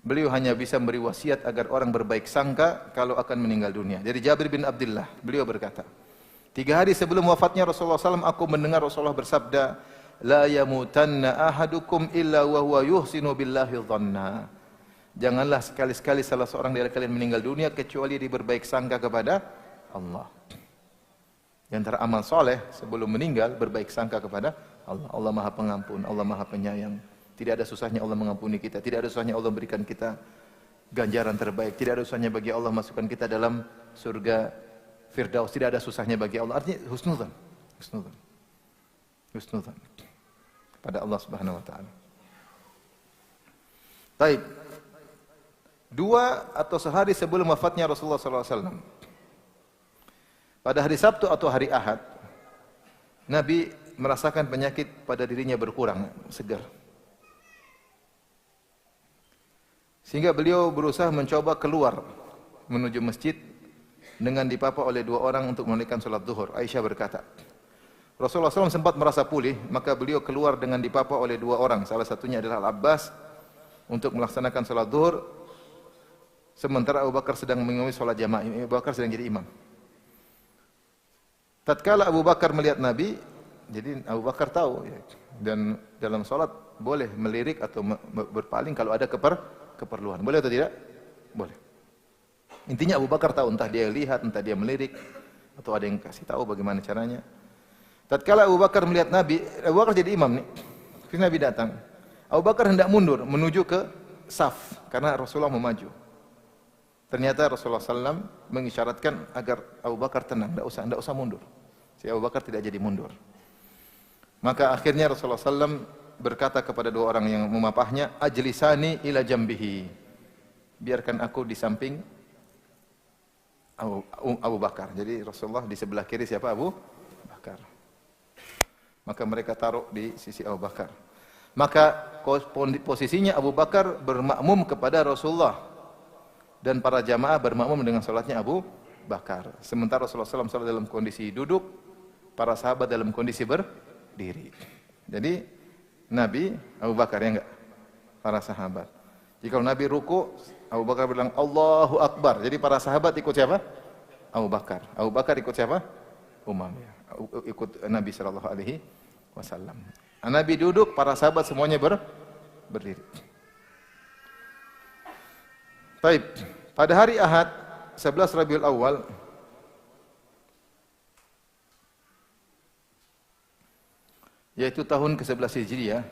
Beliau hanya bisa memberi wasiat agar orang berbaik sangka kalau akan meninggal dunia. Dari Jabir bin Abdullah, beliau berkata, 3 hari sebelum wafatnya Rasulullah SAW, aku mendengar Rasulullah bersabda, la yamutanna ahadukum illa wa huwa yuhsinu billahi dhanna. Janganlah sekali-sekali salah seorang dari kalian meninggal dunia kecuali dia berbaik sangka kepada Allah. Di antara amal soleh sebelum meninggal, berbaik sangka kepada Allah. Allah Maha Pengampun, Allah Maha Penyayang. Tidak ada susahnya Allah mengampuni kita, tidak ada susahnya Allah berikan kita ganjaran terbaik, tidak ada susahnya bagi Allah masukkan kita dalam surga Firdaus, tidak ada susahnya bagi Allah. Artinya husnudzan, husnudzan, husnudzan pada Allah Subhanahu wa taala. Baik. 2 atau sehari sebelum wafatnya Rasulullah SAW, pada hari Sabtu atau hari Ahad, Nabi merasakan penyakit pada dirinya berkurang, segar. Sehingga beliau berusaha mencoba keluar menuju masjid dengan dipapa oleh 2 orang untuk menunaikan salat zuhur. Aisyah berkata, Rasulullah SAW sempat merasa pulih, maka beliau keluar dengan dipapa oleh 2 orang. Salah satunya adalah Al-Abbas untuk melaksanakan salat zuhur. Sementara Abu Bakar sedang mengimami salat jamaah. Abu Bakar sedang jadi imam. Tatkala Abu Bakar melihat Nabi, jadi Abu Bakar tahu ya, dan dalam salat boleh melirik atau berpaling kalau ada keperluan. Boleh atau tidak? Boleh. Intinya Abu Bakar tahu, entah dia lihat, entah dia melirik, atau ada yang kasih tahu bagaimana caranya. Tatkala Abu Bakar melihat Nabi, Abu Bakar jadi imam nih. Terus Nabi datang. Abu Bakar hendak mundur menuju ke saf karena Rasulullah mau maju. Ternyata Rasulullah SAW mengisyaratkan agar Abu Bakar tenang, tidak usah mundur. Si Abu Bakar tidak jadi mundur. Maka akhirnya Rasulullah SAW berkata kepada 2 orang yang memapahnya, ajlisani ila jambihi. Biarkan aku di samping Abu Bakar. Jadi Rasulullah di sebelah kiri siapa? Abu Bakar. Maka mereka taruh di sisi Abu Bakar. Maka posisinya Abu Bakar bermakmum kepada Rasulullah dan para jamaah bermakmum dengan salatnya Abu Bakar. Sementara Rasulullah SAW salat dalam kondisi duduk, para sahabat dalam kondisi berdiri. Jadi Nabi, Abu Bakar ya enggak? Para sahabat. Jika Nabi ruku, Abu Bakar bilang Allahu Akbar. Jadi para sahabat ikut siapa? Abu Bakar. Abu Bakar ikut siapa? Umar. Ikut Nabi sallallahu alaihi wasallam. Nabi duduk, para sahabat semuanya berdiri. Baik. Pada hari Ahad 11 Rabiul Awal yaitu tahun ke-11 Hijriah,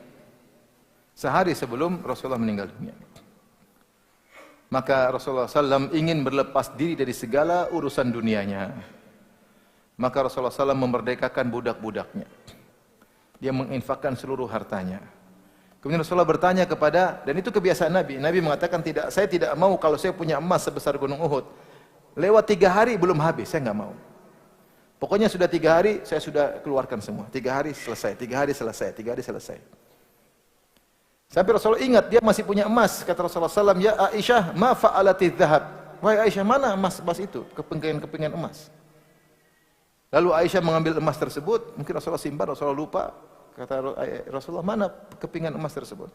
sehari sebelum Rasulullah meninggal dunia. Maka Rasulullah SAW ingin berlepas diri dari segala urusan dunianya. Maka Rasulullah SAW memerdekakan budak-budaknya. Dia menginfakkan seluruh hartanya. Kemudian Rasulullah bertanya kepada, dan itu kebiasaan Nabi. Nabi mengatakan, saya tidak mau kalau saya punya emas sebesar gunung Uhud. Lewat 3 hari belum habis, saya enggak mau. Pokoknya sudah 3 hari, saya sudah keluarkan semua. 3 hari selesai, 3 hari selesai, 3 hari selesai. Sampai Rasulullah ingat, dia masih punya emas. Kata Rasulullah SAW, ya Aisyah, ma fa'alati dhahab. Wahai Aisyah, mana emas itu? Kepingin emas. Lalu Aisyah mengambil emas tersebut, mungkin Rasulullah simpan, Rasulullah lupa. Kata Rasulullah, mana kepingan emas tersebut?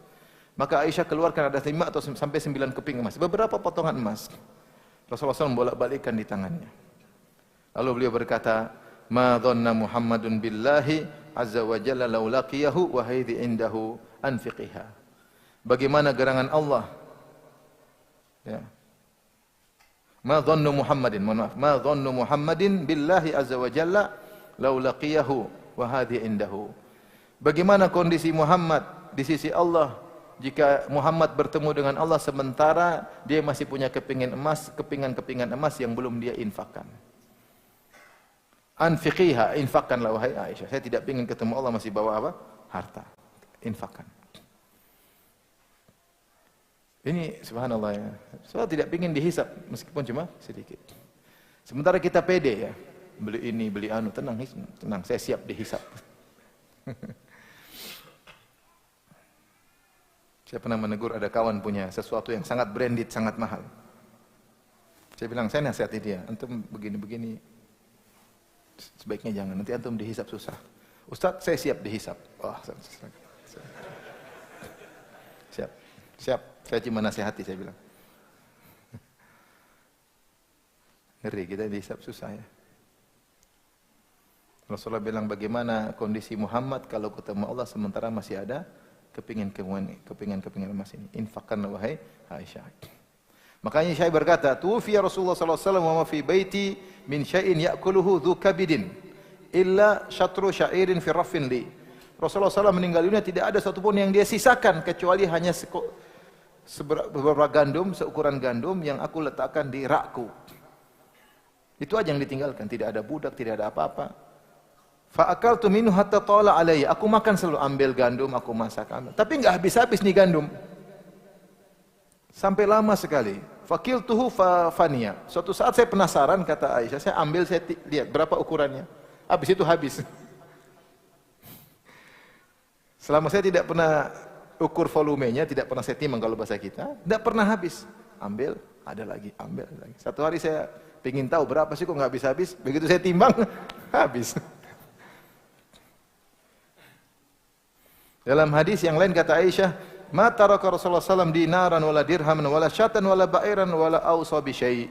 Maka Aisyah keluarkan ada 5 atau sampai 9 keping emas. Beberapa potongan emas. Rasulullah SAW bolak-balikkan di tangannya. Lalu beliau berkata, ma dhanna Muhammadun billahi azza wa jalla law laqiyahu wa haidhi indahu anfiqiha. Bagaimana gerangan Allah? Ya. Ma dhannu Muhammadin, mohon maaf, ma dhannu Muhammadin billahi azza wa jalla law laqiyahu wa hadhi indahu. Bagaimana kondisi Muhammad di sisi Allah jika Muhammad bertemu dengan Allah sementara dia masih punya kepingan emas yang belum dia infakkan. Anfiqiha, infakkanlah wahai Aisyah. Saya tidak ingin ketemu Allah masih bawa apa? Harta. Infakkan. Ini subhanallah ya. Saya tidak ingin dihisap meskipun cuma sedikit. Sementara kita pede ya. Beli ini, beli anu, tenang, saya siap dihisap. Saya pernah menegur ada kawan punya sesuatu yang sangat branded, sangat mahal. Saya bilang, saya nasihati dia, antum begini-begini, sebaiknya jangan, nanti antum dihisap susah. Ustaz, saya siap dihisap. Wah, siap. Saya cuma nasihati, saya bilang. Ngeri, kita dihisap susah ya. Rasulullah bilang, bagaimana kondisi Muhammad kalau ketemu Allah sementara masih ada kepingan emas ini. Infakkan wahai Aisyah. Makanya saya berkata, tufiya Rasulullah sallallahu alaihi wasallam wa ma fi baiti min syai'in ya'kuluhu dzu kabidin illa syatru sya'irin fi raffin li. Rasulullah SAW meninggal dunia tidak ada satupun yang dia sisakan kecuali hanya beberapa gandum, seukuran gandum yang aku letakkan di rakku. Itu aja yang ditinggalkan, tidak ada budak, tidak ada apa-apa. Fa akaltu minhu hatta tala alayya. Aku makan selalu, ambil gandum, aku masak. Tapi enggak habis-habis nih gandum. Sampai lama sekali. Fakiltuhu fania. Suatu saat saya penasaran, kata Aisyah, saya ambil, saya lihat berapa ukurannya. Habis itu habis. Selama saya tidak pernah ukur volumenya, tidak pernah saya timbang kalau bahasa kita, tidak pernah habis. Ambil, ada lagi, ambil lagi. Satu hari saya ingin tahu berapa sih kok nggak habis-habis. Begitu saya timbang, habis. Dalam hadis yang lain kata Aisyah, ma taraka Rasulullah SAW dinaran wala dirhaman wala syatan wala ba'iran wala awsa bi syai'.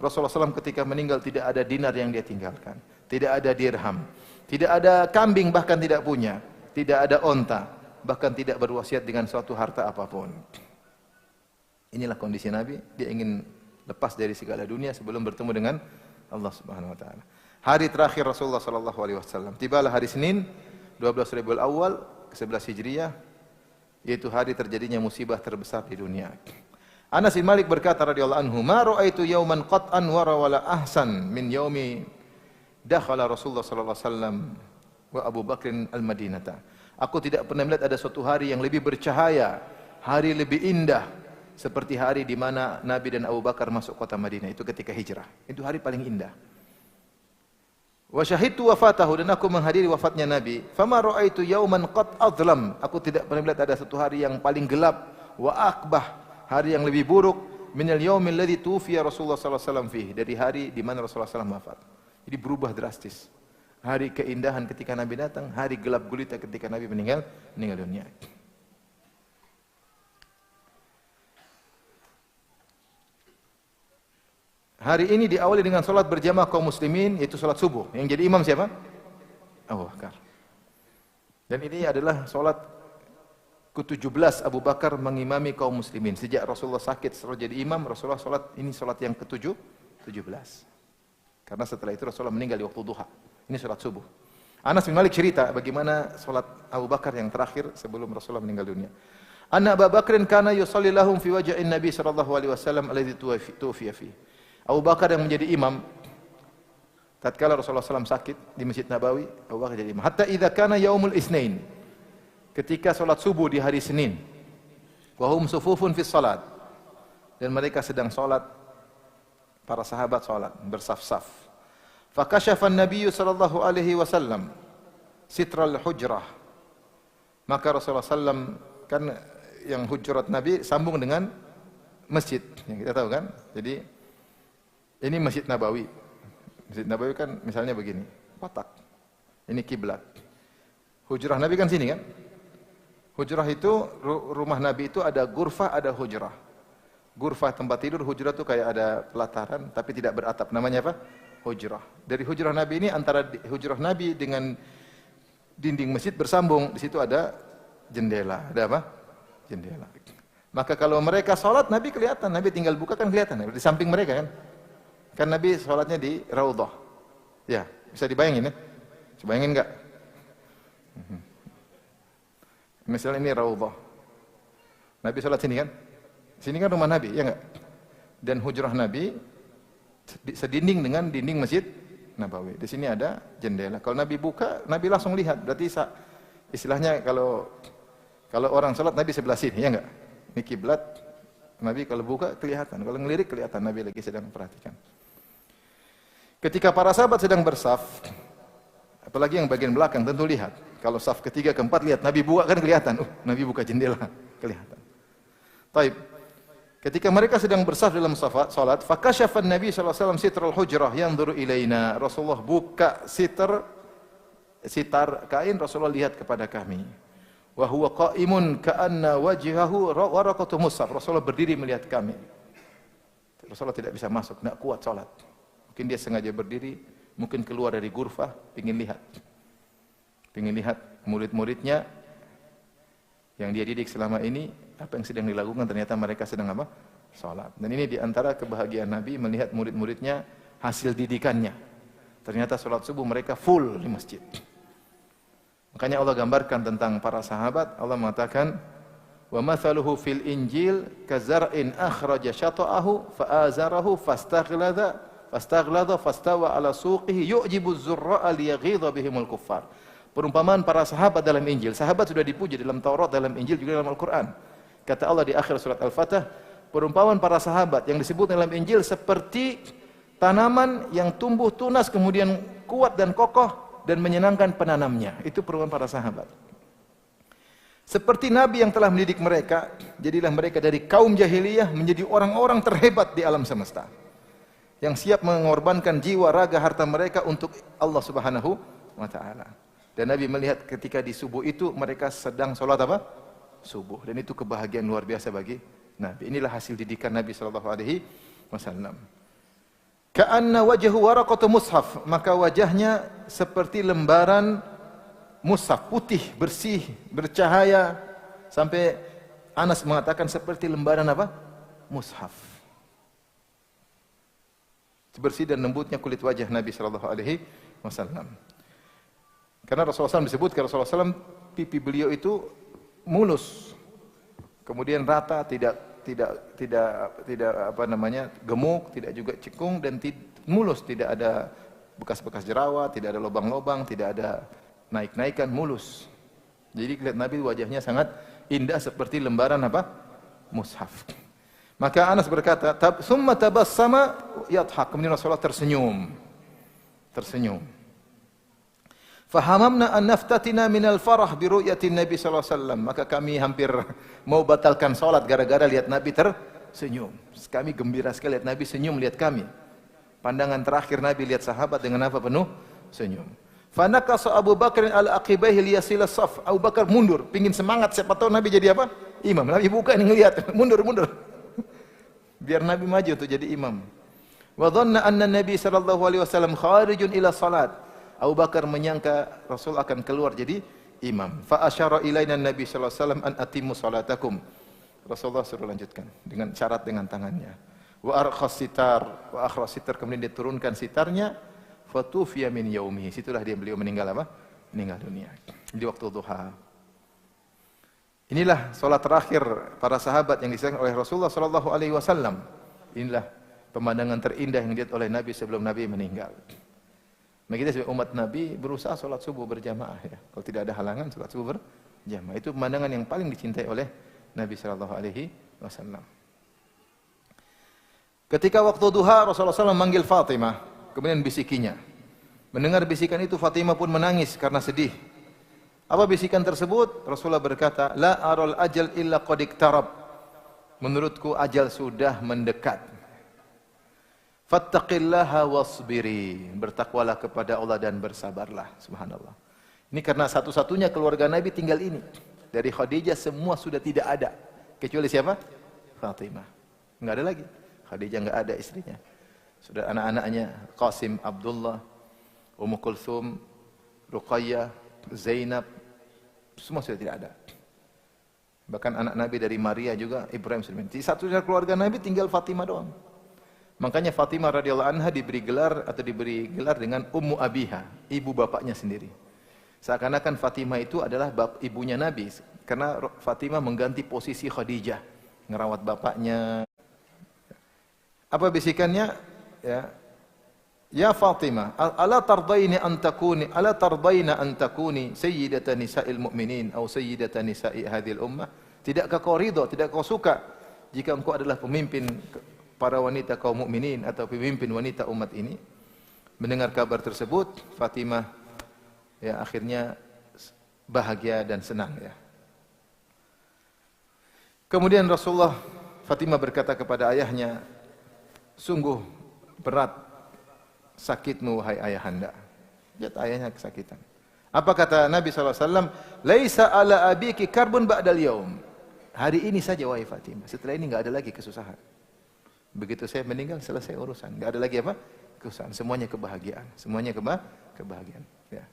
Rasulullah SAW ketika meninggal tidak ada dinar yang dia tinggalkan, tidak ada dirham, tidak ada kambing bahkan tidak punya, tidak ada onta, bahkan tidak berwasiat dengan suatu harta apapun. Inilah kondisi Nabi, dia ingin lepas dari segala dunia sebelum bertemu dengan Allah Subhanahu wa taala. Hari terakhir Rasulullah sallallahu alaihi wasallam, tibalah hari Senin 12 Rabiul Awal ke-11 Hijriah, yaitu hari terjadinya musibah terbesar di dunia. Anas bin Malik berkata radhiyallahu anhu, "Ma ra'aitu yauman qat'an wala ahsan min yaumi dakhala Rasulullah sallallahu alaihi wasallam wa Abu Bakrin al-Madinata." Aku tidak pernah melihat ada suatu hari yang lebih bercahaya, hari lebih indah seperti hari di mana Nabi dan Abu Bakar masuk kota Madinah, itu ketika hijrah. Itu hari paling indah. Wa syahidtu wafatahu, dan aku menghadiri wafatnya Nabi. Fama ra'aitu yauman qad adlam. Aku tidak pernah melihat ada satu hari yang paling gelap, wa akbah, hari yang lebih buruk minal yaumil ladzi tufiya Rasulullah sallallahu alaihi wasallam fihi, dari hari di mana Rasulullah sallallahu alaihi wasallam wafat. Jadi berubah drastis. Hari keindahan ketika Nabi datang, hari gelap gulita ketika Nabi meninggal dunia. Hari ini diawali dengan salat berjamaah kaum muslimin, yaitu salat subuh. Yang jadi imam siapa? Abu Bakar. Dan ini adalah salat ke-17 Abu Bakar mengimami kaum muslimin. Sejak Rasulullah sakit setelah jadi imam, Rasulullah salat, ini salat yang ke-17. Karena setelah itu Rasulullah meninggal di waktu duha. Ini salat subuh. Anas bin Malik cerita bagaimana salat Abu Bakar yang terakhir sebelum Rasulullah meninggal dunia. Anna Abu Bakrin kana yusalli lahum fi wajhin Nabi sallallahu alaihi wasallam alladzi tuwfiya fihi. Abu Bakar yang menjadi imam tatkala Rasulullah SAW sakit di Masjid Nabawi, Abu Bakar jadi imam. Hatta idza kana yaumul isnain, ketika salat subuh di hari Senin, wa hum sufufun fi salat, dan mereka sedang salat, para sahabat salat bersaf-saf. Fa kashafa an-nabiy sallallahu alaihi wasallam sitral hujrah. Maka Rasulullah SAW kan yang hujurat Nabi sambung dengan masjid, yang kita tahu kan. Jadi ini Masjid Nabawi. Masjid Nabawi kan misalnya begini, kotak. Ini kiblat. Hujrah Nabi kan sini kan? Hujrah itu, rumah Nabi itu ada gurfah, ada hujrah. Gurfah tempat tidur, hujrah itu kayak ada pelataran tapi tidak beratap. Namanya apa? Hujrah. Dari hujrah Nabi ini, antara hujrah Nabi dengan dinding masjid bersambung. Di situ ada jendela. Ada apa? Jendela. Maka kalau mereka sholat, Nabi kelihatan. Nabi tinggal buka kan kelihatan. Di samping mereka kan. Kan Nabi sholatnya di Raudhah. Ya, bisa dibayangin ya? Coba bayangin enggak? Misalnya ini Raudhah. Nabi sholat sini kan? Sini kan rumah Nabi, ya enggak? Dan hujrah Nabi sedinding dengan dinding Masjid Nabawi. Di sini ada jendela. Kalau Nabi buka, Nabi langsung lihat. Berarti istilahnya kalau orang sholat, Nabi sebelah sini, ya enggak? Ini kiblat. Nabi kalau buka kelihatan, kalau ngelirik kelihatan Nabi lagi sedang perhatikan. Ketika para sahabat sedang bersaf, apalagi yang bagian belakang tentu lihat. Kalau saf ketiga, keempat lihat Nabi buka kan kelihatan. Nabi buka jendela, kelihatan. Taib. Ketika mereka sedang bersaf dalam salat, fakashafa an-nabi sallallahu alaihi wasallam sitral hujrah yanzuru ilaina. Rasulullah buka sitar kain, Rasulullah lihat kepada kami. Wa huwa qa'imun ka'anna wajhahu waraqatu mushaf. Rasulullah berdiri melihat kami. Rasulullah tidak bisa masuk, tidak kuat salat. Mungkin dia sengaja berdiri, mungkin keluar dari gurfah, ingin lihat murid-muridnya yang dia didik selama ini, apa yang sedang dilakukan, ternyata mereka sedang apa? Salat. Dan ini diantara kebahagiaan Nabi melihat murid-muridnya hasil didikannya. Ternyata salat subuh mereka full di masjid. Makanya Allah gambarkan tentang para sahabat, Allah mengatakan, wa mathaluhu fil injil kazar'in akhraja syata'ahu fa'azarahu fastaghlada fastawa ala suqihi yu'jibu az-zurra'a liyaghidha bihimul kuffar. Perumpamaan para sahabat dalam Injil. Sahabat sudah dipuji dalam Taurat, dalam Injil, juga dalam Al-Quran. Kata Allah di akhir surat Al-Fatah, perumpamaan para sahabat yang disebut dalam Injil seperti tanaman yang tumbuh tunas kemudian kuat dan kokoh dan menyenangkan penanamnya. Itu perumpamaan para sahabat. Seperti Nabi yang telah mendidik mereka, jadilah mereka dari kaum jahiliyah menjadi orang-orang terhebat di alam semesta. Yang siap mengorbankan jiwa, raga, harta mereka untuk Allah Subhanahu wa taala. Dan Nabi melihat ketika di subuh itu mereka sedang sholat apa? Subuh. Dan itu kebahagiaan luar biasa bagi Nabi. Inilah hasil didikan Nabi sallallahu alaihi wasallam. Ka'anna wajhu waraqatu mushaf, maka wajahnya seperti lembaran mushaf, putih, bersih, bercahaya, sampai Anas mengatakan seperti lembaran apa? Mushaf. Bersih dan lembutnya kulit wajah Nabi sallallahu alaihi wasallam. Karena Rasulullah SAW disebutkan, Rasulullah SAW pipi beliau itu mulus, kemudian rata, tidak gemuk, tidak juga cekung, dan mulus, tidak ada bekas-bekas jerawat, tidak ada lubang-lubang, tidak ada naik-naikan, mulus. Jadi lihat Nabi wajahnya sangat indah seperti lembaran apa? Mushaf. Maka Anas berkata, "Tsumma tabassama yadhak." Kemudian Rasulullah tersenyum. Tersenyum. Fahamamna an naftatina minal farah bi ru'yatin Nabi sallallahu alaihi wasallam. Maka kami hampir mau batalkan salat gara-gara lihat Nabi tersenyum. Kami gembira sekali lihat Nabi senyum lihat kami. Pandangan terakhir Nabi lihat sahabat dengan apa? Penuh senyum. Fanakasa Abu Bakar al-aqibaihi liyasila saf. Abu Bakar mundur, pingin semangat, siapa tahu Nabi jadi apa? Imam. Nabi bukan ngelihat, mundur. Biar Nabi maju untuk jadi imam. Wa dhanna anna Nabi sallallahu alaihi wasallam kharijun ila salat. Abu Bakar menyangka Rasul akan keluar jadi imam. Fa asyara ilaina Nabi sallallahu alaihi wasallam an atimmu salatakum. Rasulullah suruh lanjutkan dengan syarat dengan tangannya. Wa arkhas sitar, wa akhras sitar, kemudian dia turunkan sitarnya. Fatufiya min yaumihi. Situlah beliau meninggal apa? Meninggal dunia. Di waktu duha. Inilah salat terakhir para sahabat yang disampaikan oleh Rasulullah sallallahu alaihi wasallam. Inilah pemandangan terindah yang dilihat oleh Nabi sebelum Nabi meninggal. Nah, kita sebagai umat Nabi berusaha salat subuh berjamaah ya. Kalau tidak ada halangan salat subuh berjamaah. Itu pemandangan yang paling dicintai oleh Nabi sallallahu alaihi wasallam. Ketika waktu duha Rasulullah SAW manggil Fatimah, kemudian bisikinya. Mendengar bisikan itu Fatimah pun menangis karena sedih. Apa bisikan tersebut? Rasulullah berkata, "La aral ajal illa qad iqtarab." Menurutku ajal sudah mendekat. Fattaqillaha wasbiri. Bertakwalah kepada Allah dan bersabarlah. Subhanallah. Ini karena satu-satunya keluarga Nabi tinggal ini. Dari Khadijah semua sudah tidak ada. Kecuali siapa? Fatimah. Enggak ada lagi. Khadijah enggak ada istrinya. Sudah anak-anaknya Qasim, Abdullah, Ummu Kulthum, Ruqayyah, Zainab, semua sudah tidak ada. Bahkan anak Nabi dari Maria juga Ibrahim sudah. Satu-satunya keluarga Nabi tinggal Fatimah doang. Makanya Fatimah radhiyallahu anha diberi gelar dengan Ummu Abiha, ibu bapaknya sendiri. Seakan-akan Fatimah itu adalah ibunya Nabi karena Fatimah mengganti posisi Khadijah, ngerawat bapaknya. Apa bisikannya? Ya Fatimah, ala tardaina an takuni sayyidatan nisa'il mu'minin atau sayyidatan nisa'i hadhil ummah? Tidakkah kau ridha, tidakkah kau suka jika engkau adalah pemimpin para wanita kaum mukminin atau pemimpin wanita umat ini? Mendengar kabar tersebut, Fatimah ya akhirnya bahagia dan senang ya. Kemudian Fatimah berkata kepada ayahnya, "Sungguh berat sakitmu wahai ayahanda." Lihat ayahnya kesakitan. Apa kata Nabi SAW? "Laisa ala abiki karbun ba'dal yaum." Hari ini saja wahai Fatimah. Setelah ini enggak ada lagi kesusahan. Begitu saya meninggal selesai urusan. Enggak ada lagi apa? Kesusahan. Semuanya kebahagiaan. Semuanya kebahagiaan. Ya.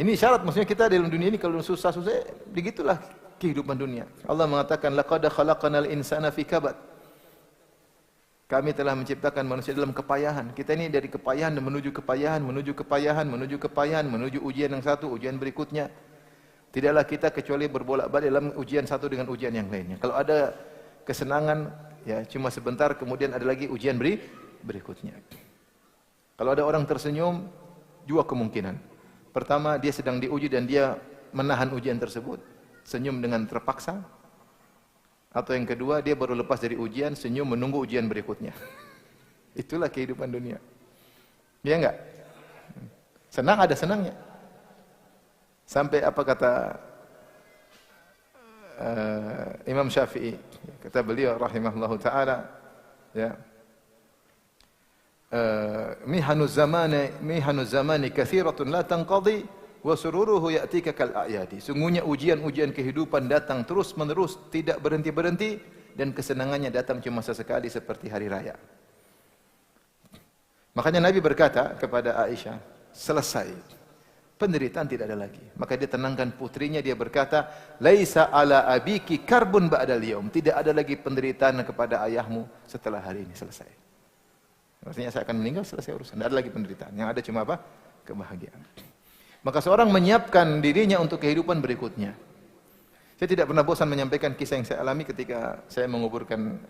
Ini syarat maksudnya kita dalam dunia ini kalau susah-susah begitulah kehidupan dunia. Allah mengatakan laqad khalaqnal insana fi kabad. Kami telah menciptakan manusia dalam kepayahan. Kita ini dari kepayahan dan menuju kepayahan, menuju ujian yang satu, ujian berikutnya. Tidaklah kita kecuali berbolak-balik dalam ujian satu dengan ujian yang lainnya. Kalau ada kesenangan, ya cuma sebentar, kemudian ada lagi ujian berikutnya. Kalau ada orang tersenyum, dua kemungkinan. Pertama, dia sedang diuji dan dia menahan ujian tersebut, senyum dengan terpaksa. Atau yang kedua, dia baru lepas dari ujian, senyum menunggu ujian berikutnya. Itulah kehidupan dunia. Ya enggak? Senang ada senangnya. Sampai apa kata Imam Syafi'i, kata beliau rahimahullahu taala, ya. Mihanu zamani katsiratun la tanqadi wa sururuhu ya'tika kal a'yadi. Sungguhnya ujian-ujian kehidupan datang terus-menerus, tidak berhenti-berhenti, dan kesenangannya datang cuma sesekali seperti hari raya. Makanya Nabi berkata kepada Aisyah, selesai. Penderitaan tidak ada lagi. Maka dia tenangkan putrinya, dia berkata, "Laisa ala abiki karbun ba'dal yaum." Tidak ada lagi penderitaan kepada ayahmu setelah hari ini, selesai. Maksudnya saya akan meninggal, selesai urusan. Tidak ada lagi penderitaan. Yang ada cuma apa? Kebahagiaan. Maka seorang menyiapkan dirinya untuk kehidupan berikutnya. Saya tidak pernah bosan menyampaikan kisah yang saya alami ketika saya menguburkan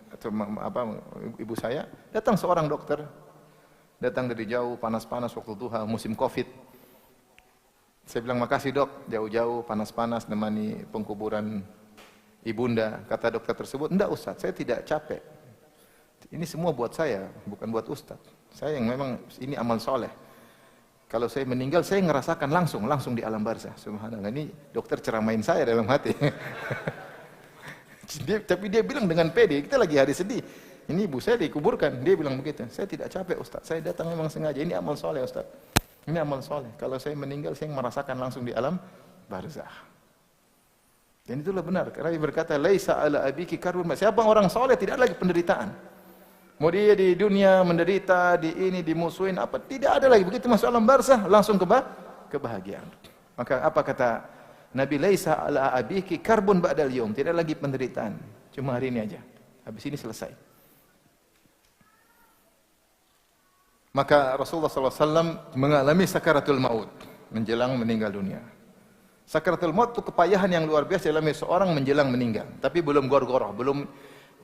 ibu saya. Datang seorang dokter, datang dari jauh, panas-panas waktu duha, musim Covid. Saya bilang, "Makasih dok, jauh-jauh, panas-panas, nemani pengkuburan ibunda. Kata dokter tersebut, enggak Ustaz, saya tidak capek. Ini semua buat saya, bukan buat Ustaz. Saya yang memang ini amal soleh. Kalau saya meninggal, saya ngerasakan langsung di alam barzah. Subhanallah, ini dokter ceramain saya dalam hati. Tapi dia bilang dengan pede, kita lagi hari sedih. Ini ibu saya dikuburkan, dia bilang begitu. Saya tidak capek Ustaz, saya datang memang sengaja. Ini amal soleh Ustaz. Ini amal soleh. Kalau saya meninggal, saya merasakan langsung di alam barzah. Dan itulah benar. Karena dia berkata, laisa ala abiki karbun. Siapa orang soleh tidak ada lagi penderitaan. Mau dia di dunia menderita, di ini dimusuhin apa, tidak ada lagi. Begitu masuk alam barzah langsung kebahagiaan. Maka apa kata Nabi, laisa ala abiki karbun ba'dal yaum, tidak lagi penderitaan. Cuma hari ini aja. Habis ini selesai. Maka Rasulullah SAW mengalami sakaratul maut, menjelang meninggal dunia. Sakaratul maut itu kepayahan yang luar biasa dalam seorang menjelang meninggal. Tapi belum gor-goroh, belum.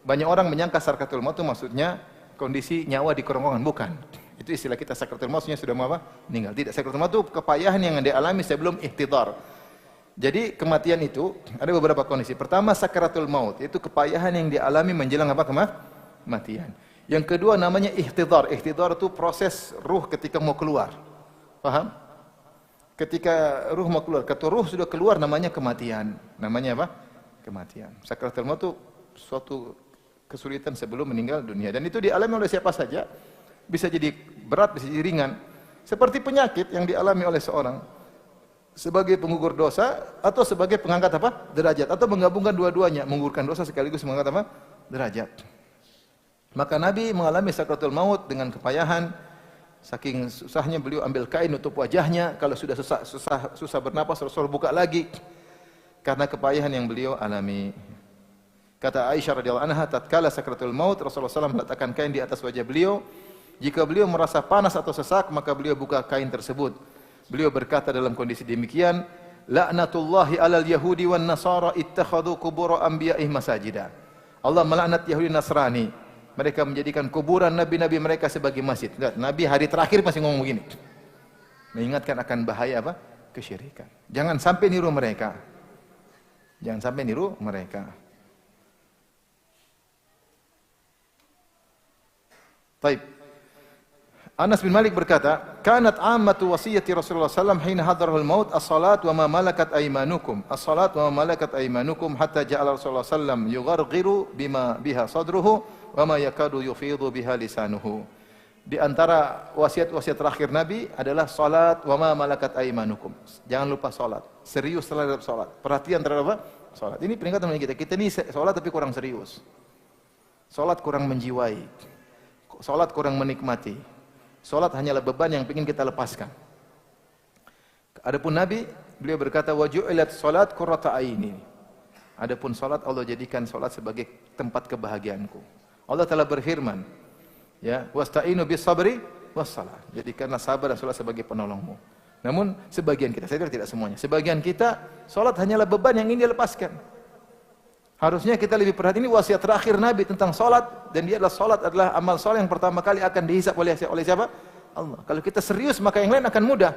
Banyak orang menyangka sakaratul maut itu maksudnya kondisi nyawa di kerongkongan, bukan. Itu istilah kita sakaratul maut sudah mau apa? Meninggal. Tidak, sakaratul maut itu kepayahan yang dialami sebelum ihtidar. Jadi kematian itu ada beberapa kondisi. Pertama sakaratul maut, itu kepayahan yang dialami menjelang apa? Kematian. Yang kedua namanya ihtidar. Ihtidar itu proses ruh ketika mau keluar. Paham? Ketika ruh mau keluar, ketika ruh sudah keluar namanya kematian. Namanya apa? Kematian. Sakaratul maut itu suatu kesulitan sebelum meninggal dunia, dan itu dialami oleh siapa saja, bisa jadi berat, bisa jadi ringan, seperti penyakit yang dialami oleh seorang sebagai penggugur dosa atau sebagai pengangkat apa? Derajat, atau menggabungkan dua-duanya, menggugurkan dosa sekaligus mengangkat apa? Derajat. Maka Nabi mengalami sakaratul maut dengan kepayahan, saking susahnya beliau ambil kain nutup wajahnya, kalau sudah susah bernapas Rasul buka lagi, karena kepayahan yang beliau alami. Kata Aisyah radhiyallahu anha, tatkala sakaratul maut Rasulullah SAW meletakkan kain di atas wajah beliau. Jika beliau merasa panas atau sesak, maka beliau buka kain tersebut. Beliau berkata dalam kondisi demikian, la'natullahi 'alal yahudi wan nasara ittakhadhu qubur anbiya'ih masajida. Allah melaknat Yahudi Nasrani. Mereka menjadikan kuburan nabi-nabi mereka sebagai masjid. Lihat, Nabi hari terakhir masih ngomong begini. Mengingatkan akan bahaya apa? Kesyirikan. Jangan sampai niru mereka. Jangan sampai niru mereka. Baik. Anas bin Malik berkata, "Kanat ammatu wasiyati Rasulullah sallallahu alaihi wasallam hina hadarahul maut as-salat wa ma malakat aymanukum. As-salat wa ma malakat aymanukum hatta ja'ala Rasulullah sallam yugharghiru bima biha sadruhu wa ma yakadu yufidhu biha lisanuhu." Di antara wasiat-wasiat terakhir Nabi adalah salat wa ma malakat aymanukum. Jangan lupa salat. Serius terhadap salat. Perhatian terhadap apa? Salat. Ini peringatan bagi kita. Kita ini salat tapi kurang serius. Salat kurang menjiwai. Salat kurang menikmati. Salat hanyalah beban yang ingin kita lepaskan. Adapun Nabi, beliau berkata, wa ju'ilat salat qurrata aini. Adapun salat Allah jadikan salat sebagai tempat kebahagiaanku. Allah telah berfirman, ya, wasta'inu bis sabri was salah. Jadikanlah sabar dan salat sebagai penolongmu. Namun sebagian kita, saya kira tidak semuanya. Sebagian kita salat hanyalah beban yang ingin dilepaskan. Harusnya kita lebih perhatian. Ini wasiat terakhir Nabi tentang salat, dan dia adalah salat adalah amal saleh yang pertama kali akan dihisab oleh siapa? Allah. Kalau kita serius maka yang lain akan mudah.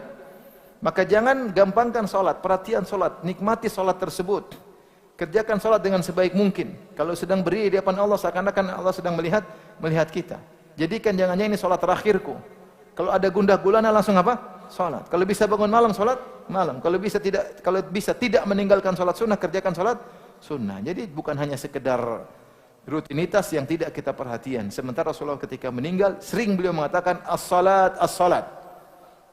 Maka jangan gampangkan salat, perhatian salat, nikmati salat tersebut. Kerjakan salat dengan sebaik mungkin. Kalau sedang berdiri di hadapan Allah seakan-akan Allah sedang melihat kita. Jadikan jangannya ini salat terakhirku. Kalau ada gundah gulana langsung apa? Salat. Kalau bisa bangun malam salat malam. Kalau bisa tidak meninggalkan salat sunnah, kerjakan salat sunnah. Jadi bukan hanya sekedar rutinitas yang tidak kita perhatian. Sementara Rasulullah ketika meninggal sering beliau mengatakan as-salat, as-salat.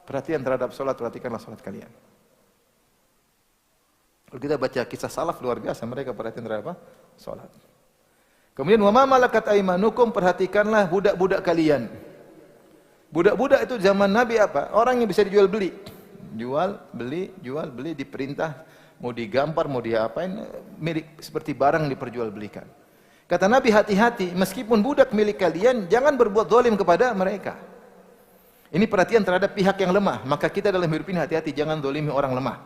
Perhatian terhadap salat, perhatikanlah salat kalian. Kalau kita baca kisah salaf luar biasa, mereka perhatian terhadap apa? Salat. Kemudian wa ma malakat aymanukum, perhatikanlah budak-budak kalian. Budak-budak itu zaman Nabi apa? Orang yang bisa dijual beli. Jual beli diperintah. Mau digampar, mau diapain, milik seperti barang diperjualbelikan. Kata Nabi, hati-hati, meskipun budak milik kalian, jangan berbuat zalim kepada mereka. Ini perhatian terhadap pihak yang lemah. Maka kita dalam hidup ini hati-hati, jangan zalimi orang lemah.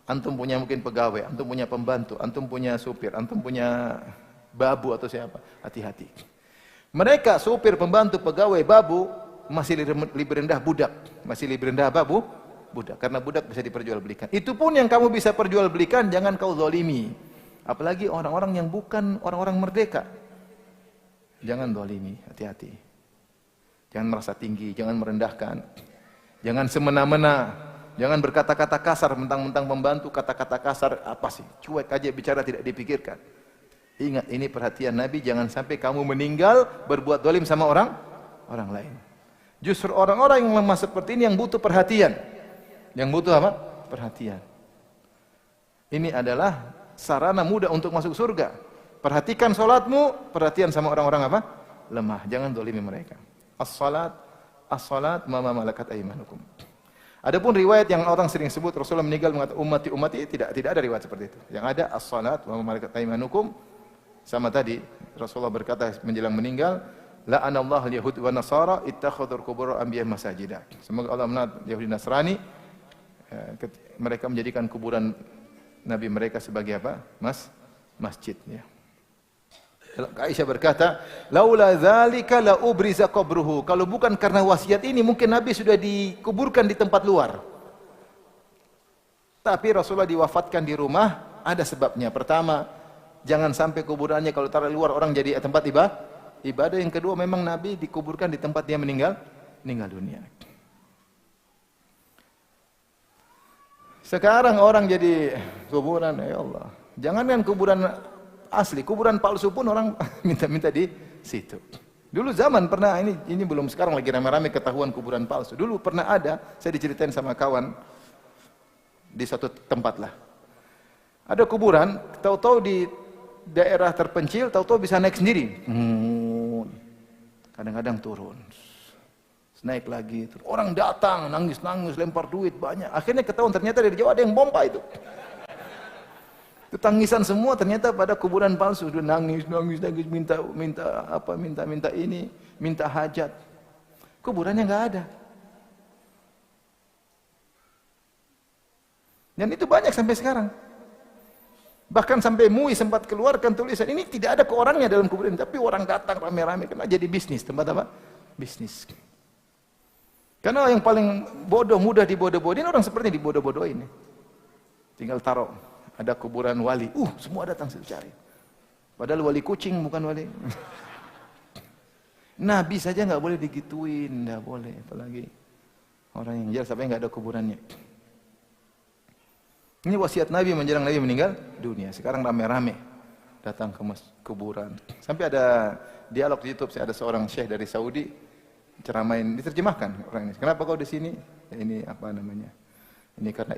Antum punya mungkin pegawai, antum punya pembantu, antum punya supir, antum punya babu atau siapa. Hati-hati. Mereka supir, pembantu, pegawai, babu masih lebih rendah budak, masih lebih rendah babu. Budak, karena budak bisa diperjualbelikan. Itu pun yang kamu bisa perjualbelikan, jangan kau zalimi. Apalagi orang-orang yang bukan orang-orang merdeka. Jangan dolimi, hati-hati. Jangan merasa tinggi, jangan merendahkan. Jangan semena-mena. Jangan berkata-kata kasar, mentang-mentang pembantu, kata-kata kasar, apa sih? Cuek aja bicara, tidak dipikirkan. Ingat, ini perhatian Nabi, jangan sampai kamu meninggal berbuat dolim sama orang lain. Justru orang-orang yang lemah seperti ini yang butuh perhatian. Yang butuh apa? Perhatian. Ini adalah sarana mudah untuk masuk surga. Perhatikan solatmu, perhatian sama orang-orang apa? Lemah, jangan dolimi mereka. As-salat ma malakat aymanukum. Adapun riwayat yang orang sering sebut Rasulullah meninggal mengatakan ummati tidak ada riwayat seperti itu. Yang ada as-salat wa malakat aymanukum, sama tadi Rasulullah berkata menjelang meninggal, la'anallahu al-yahud wa nasara ittakhadhu qubur anbiya masajida. Semoga Allah melaknat Yahudi Nasrani, mereka menjadikan kuburan nabi mereka sebagai apa? Masjid ya. Aisyah berkata, laula dzalika la ubriza qabruhu. Kalau bukan karena wasiat ini, mungkin Nabi sudah dikuburkan di tempat luar. Tapi Rasulullah diwafatkan di rumah, ada sebabnya. Pertama, jangan sampai kuburannya kalau taruh luar orang jadi tempat ibadah. Yang kedua, memang Nabi dikuburkan di tempat dia meninggal dunia. Sekarang orang jadi kuburan, ya Allah. Jangankan kuburan asli, kuburan palsu pun orang minta-minta di situ. Dulu zaman pernah, ini belum sekarang lagi rame-rame ketahuan kuburan palsu. Dulu pernah ada, saya diceritain sama kawan di satu tempat lah. Ada kuburan, tahu-tahu di daerah terpencil, tahu-tahu bisa naik sendiri. Kadang-kadang turun. Naik lagi, orang datang, nangis-nangis, lempar duit banyak. Akhirnya ketahuan ternyata dari jauh ada yang bomba itu. Itu tangisan semua ternyata pada kuburan palsu. Dia nangis, minta ini, minta hajat. Kuburannya enggak ada. Dan itu banyak sampai sekarang. Bahkan sampai MUI sempat keluarkan tulisan, ini tidak ada ke orangnya dalam kuburan, tapi orang datang rame-rame karena jadi bisnis, tempat apa? Bisnis. Karena yang paling bodoh, mudah dibodoh-bodohin, orang seperti dibodoh-bodohin. Tinggal taruh. Ada kuburan wali, semua datang situ cari. Padahal wali kucing bukan wali. Nabi saja nggak boleh digituin, nggak boleh, apalagi orang yang jelas sampai nggak ada kuburannya. Ini wasiat Nabi menjelang Nabi meninggal dunia. Sekarang rame-rame datang ke kuburan. Sampai ada dialog di YouTube, ada seorang syekh dari Saudi ceramain, diterjemahkan orang ini. Kenapa kau di sini? Ya, ini apa namanya? Ini karena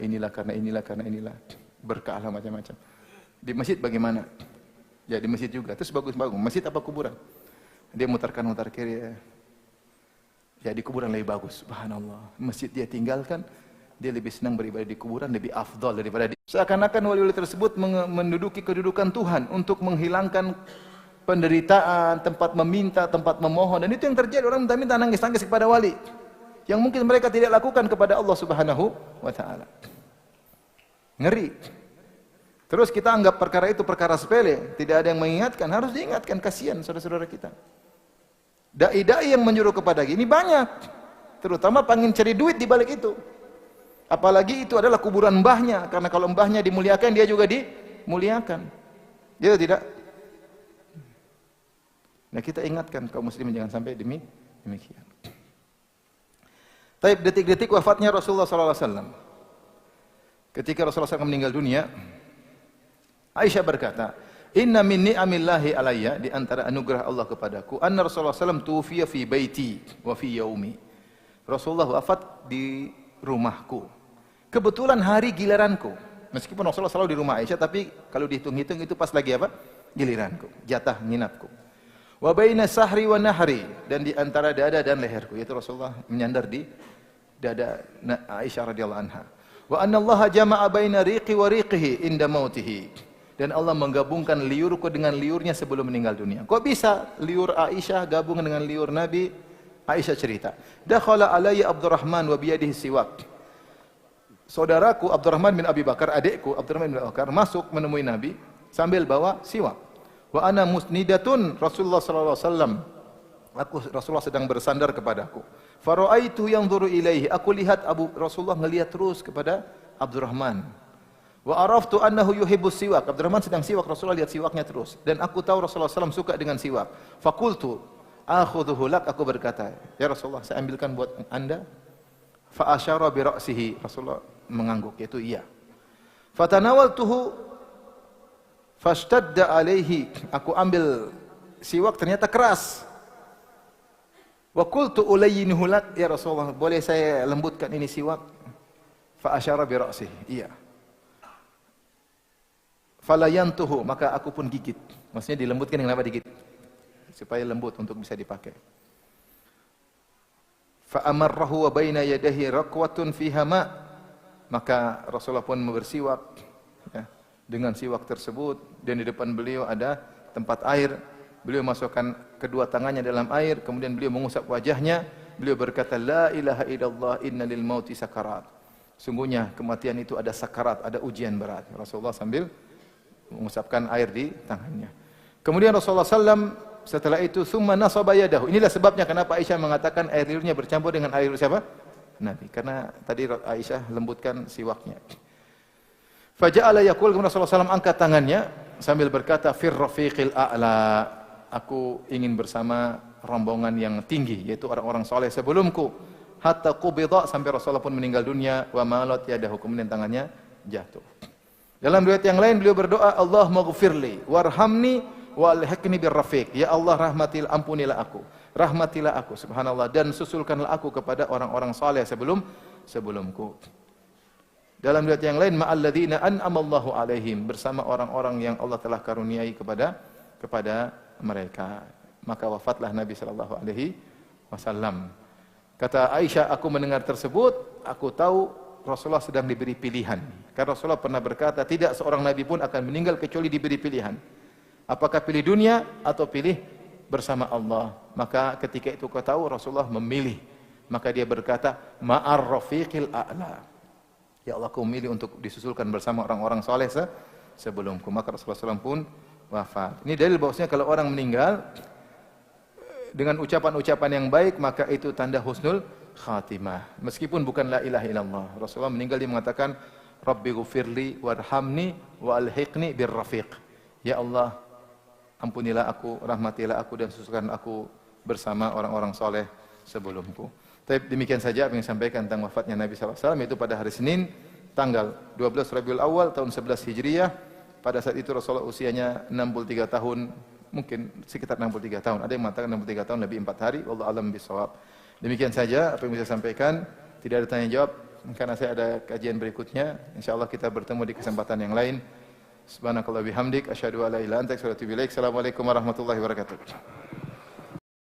inilah. Berkah lah macam-macam. Di masjid bagaimana? Ya di masjid juga. Terus bagus-bagus. Masjid apa kuburan? Dia mutar kiri. Ya di kuburan lebih bagus. Subhanallah. Masjid dia tinggalkan. Dia lebih senang beribadah di kuburan, lebih afdal daripada di... Seakan-akan wali-wali tersebut menduduki kedudukan Tuhan untuk menghilangkan penderitaan, tempat meminta, tempat memohon. Dan itu yang terjadi. Orang minta-minta, nangis-nangis kepada wali. Yang mungkin mereka tidak lakukan kepada Allah Subhanahu wa ta'ala. Ngeri. Terus kita anggap perkara itu perkara sepele, tidak ada yang mengingatkan, harus diingatkan, kasihan saudara-saudara kita. Dai-dai yang menyuruh kepada ini banyak, terutama pengen cari duit di balik itu. Apalagi itu adalah kuburan mbahnya, karena kalau mbahnya dimuliakan, dia juga dimuliakan. Dia tidak. Nah kita ingatkan kaum muslimin jangan sampai demikian. Taib detik-detik wafatnya Rasulullah SAW. Ketika Rasulullah SAW meninggal dunia, Aisyah berkata, Inna min ni'amillahi alayya, di antara anugerah Allah kepadaku, anna Rasulullah SAW tufiya fi baiti wa fi yaumi. Rasulullah wafat di rumahku. Kebetulan hari giliranku. Meskipun Rasulullah selalu di rumah Aisyah, tapi kalau dihitung-hitung itu pas lagi apa? Giliranku, jatah nginapku. Wa baina sahri wa nahri, dan di antara dada dan leherku, yaitu Rasulullah menyandar di dada Aisyah radhiyallahu anha. Wa anna Allah jama'a baina riqi wa riqihi inda mautihi. Dan Allah menggabungkan liurku dengan liurnya sebelum meninggal dunia. Kok bisa liur Aisyah gabung dengan liur Nabi? Aisyah cerita, dakhala alayya Abdurrahman wa biyadihi siwak. Saudaraku Abdurrahman bin Abi Bakar, adikku Abdurrahman bin Abi Bakar masuk menemui Nabi sambil bawa siwak. Wa ana musnidatun Rasulullah sallallahu alaihi wasallam. Rasulullah sedang bersandar kepadaku. Fara'aitu yanzuru ilaihi. Aku lihat Rasulullah melihat terus kepada Abdurrahman. Wa araftu annahu yuhibbus siwak. Abdurrahman sedang siwak, Rasulullah lihat siwaknya terus. Dan aku tahu Rasulullah SAW suka dengan siwak. Fakultu, akhudhuhu lak, aku berkata, ya Rasulullah, saya ambilkan buat anda. Fa asyara bi ra'sihi, Rasulullah mengangguk, yaitu iya. Fatanawaltuhu fashtadda alaihi, aku ambil siwak ternyata keras. Wa qultu ulayyinuhu lak, ya Rasulullah, boleh saya lembutkan ini siwak? Fa asyara bi ra'sihi, iya. Falayantuhu, maka aku pun gigit. Maksudnya dilembutkan dengan apa digigit? Supaya lembut untuk bisa dipakai. Fa amarrahu wa baina yadayhi raqwatun fiha ma. Maka Rasulullah pun bersiwak ya, dengan siwak tersebut, dan di depan beliau ada tempat air. Beliau masukkan kedua tangannya dalam air, kemudian beliau mengusap wajahnya. Beliau berkata, la ilaha illallah, inna lil mauti sakarat. Sungguhnya kematian itu ada sakarat, ada ujian berat. Rasulullah sambil mengusapkan air di tangannya. Kemudian Rasulullah SAW setelah itu summa nasaba yadahu. Inilah sebabnya kenapa Aisyah mengatakan air liurnya bercampur dengan air liur siapa? Nabi. Karena tadi Aisyah lembutkan siwaknya. Faja'ala yaqul, kemudian Rasulullah SAW angkat tangannya sambil berkata, fir rafiqil a'la. Aku ingin bersama rombongan yang tinggi, yaitu orang-orang soleh sebelumku. Hatta qubidha, sampai Rasulullah pun meninggal dunia. Wa malat yadahu, kemudian tangannya jatuh. Dalam riwayat yang lain beliau berdoa, Allahumma ghfirli warhamni walhiqni birrafiq. Ya Allah, rahmatilah, ampunilah aku. Rahmatilah aku, subhanallah, dan susulkanlah aku kepada orang-orang saleh sebelumku. Dalam riwayat yang lain, ma'alladzina an'amallahu alaihim, bersama orang-orang yang Allah telah karuniai kepada mereka. Maka wafatlah Nabi sallallahu alaihi wasallam. Kata Aisyah, aku mendengar tersebut, aku tahu Rasulullah sedang diberi pilihan. Karena Rasulullah pernah berkata, tidak seorang nabi pun akan meninggal kecuali diberi pilihan. Apakah pilih dunia atau pilih bersama Allah? Maka ketika itu kau tahu Rasulullah memilih. Maka dia berkata, ma'ar rafiqil a'la. Ya Allah, aku memilih untuk disusulkan bersama orang-orang soleh sebelumku. Maka Rasulullah SAW pun wafat. Ini dalil bahwasanya kalau orang meninggal dengan ucapan-ucapan yang baik, maka itu tanda husnul khatimah. Meskipun bukan la ilaha illallah. Rasulullah meninggal dia mengatakan, Rabbi ghufirli warhamni wa alhiqni birrafiq. Ya Allah, ampunilah aku, rahmatilah aku, dan susulkan aku bersama orang-orang soleh sebelumku. Tapi demikian saja apa yang disampaikan tentang wafatnya Nabi SAW, yaitu pada hari Senin, tanggal 12 Rabiul Awal tahun 11 Hijriah. Pada saat itu Rasulullah usianya 63 tahun, mungkin sekitar 63 tahun. Ada yang mengatakan 63 tahun lebih 4 hari, wallahu alam bisawab. Demikian saja apa yang bisa saya sampaikan. Tidak ada tanya jawab karena saya ada kajian berikutnya. Insyaallah kita bertemu di kesempatan yang lain. Subhanakallah bihamdik asyhadu an la ilaha illa anta astaghfiruka wa atubu ilaik. Assalamualaikum warahmatullahi wabarakatuh.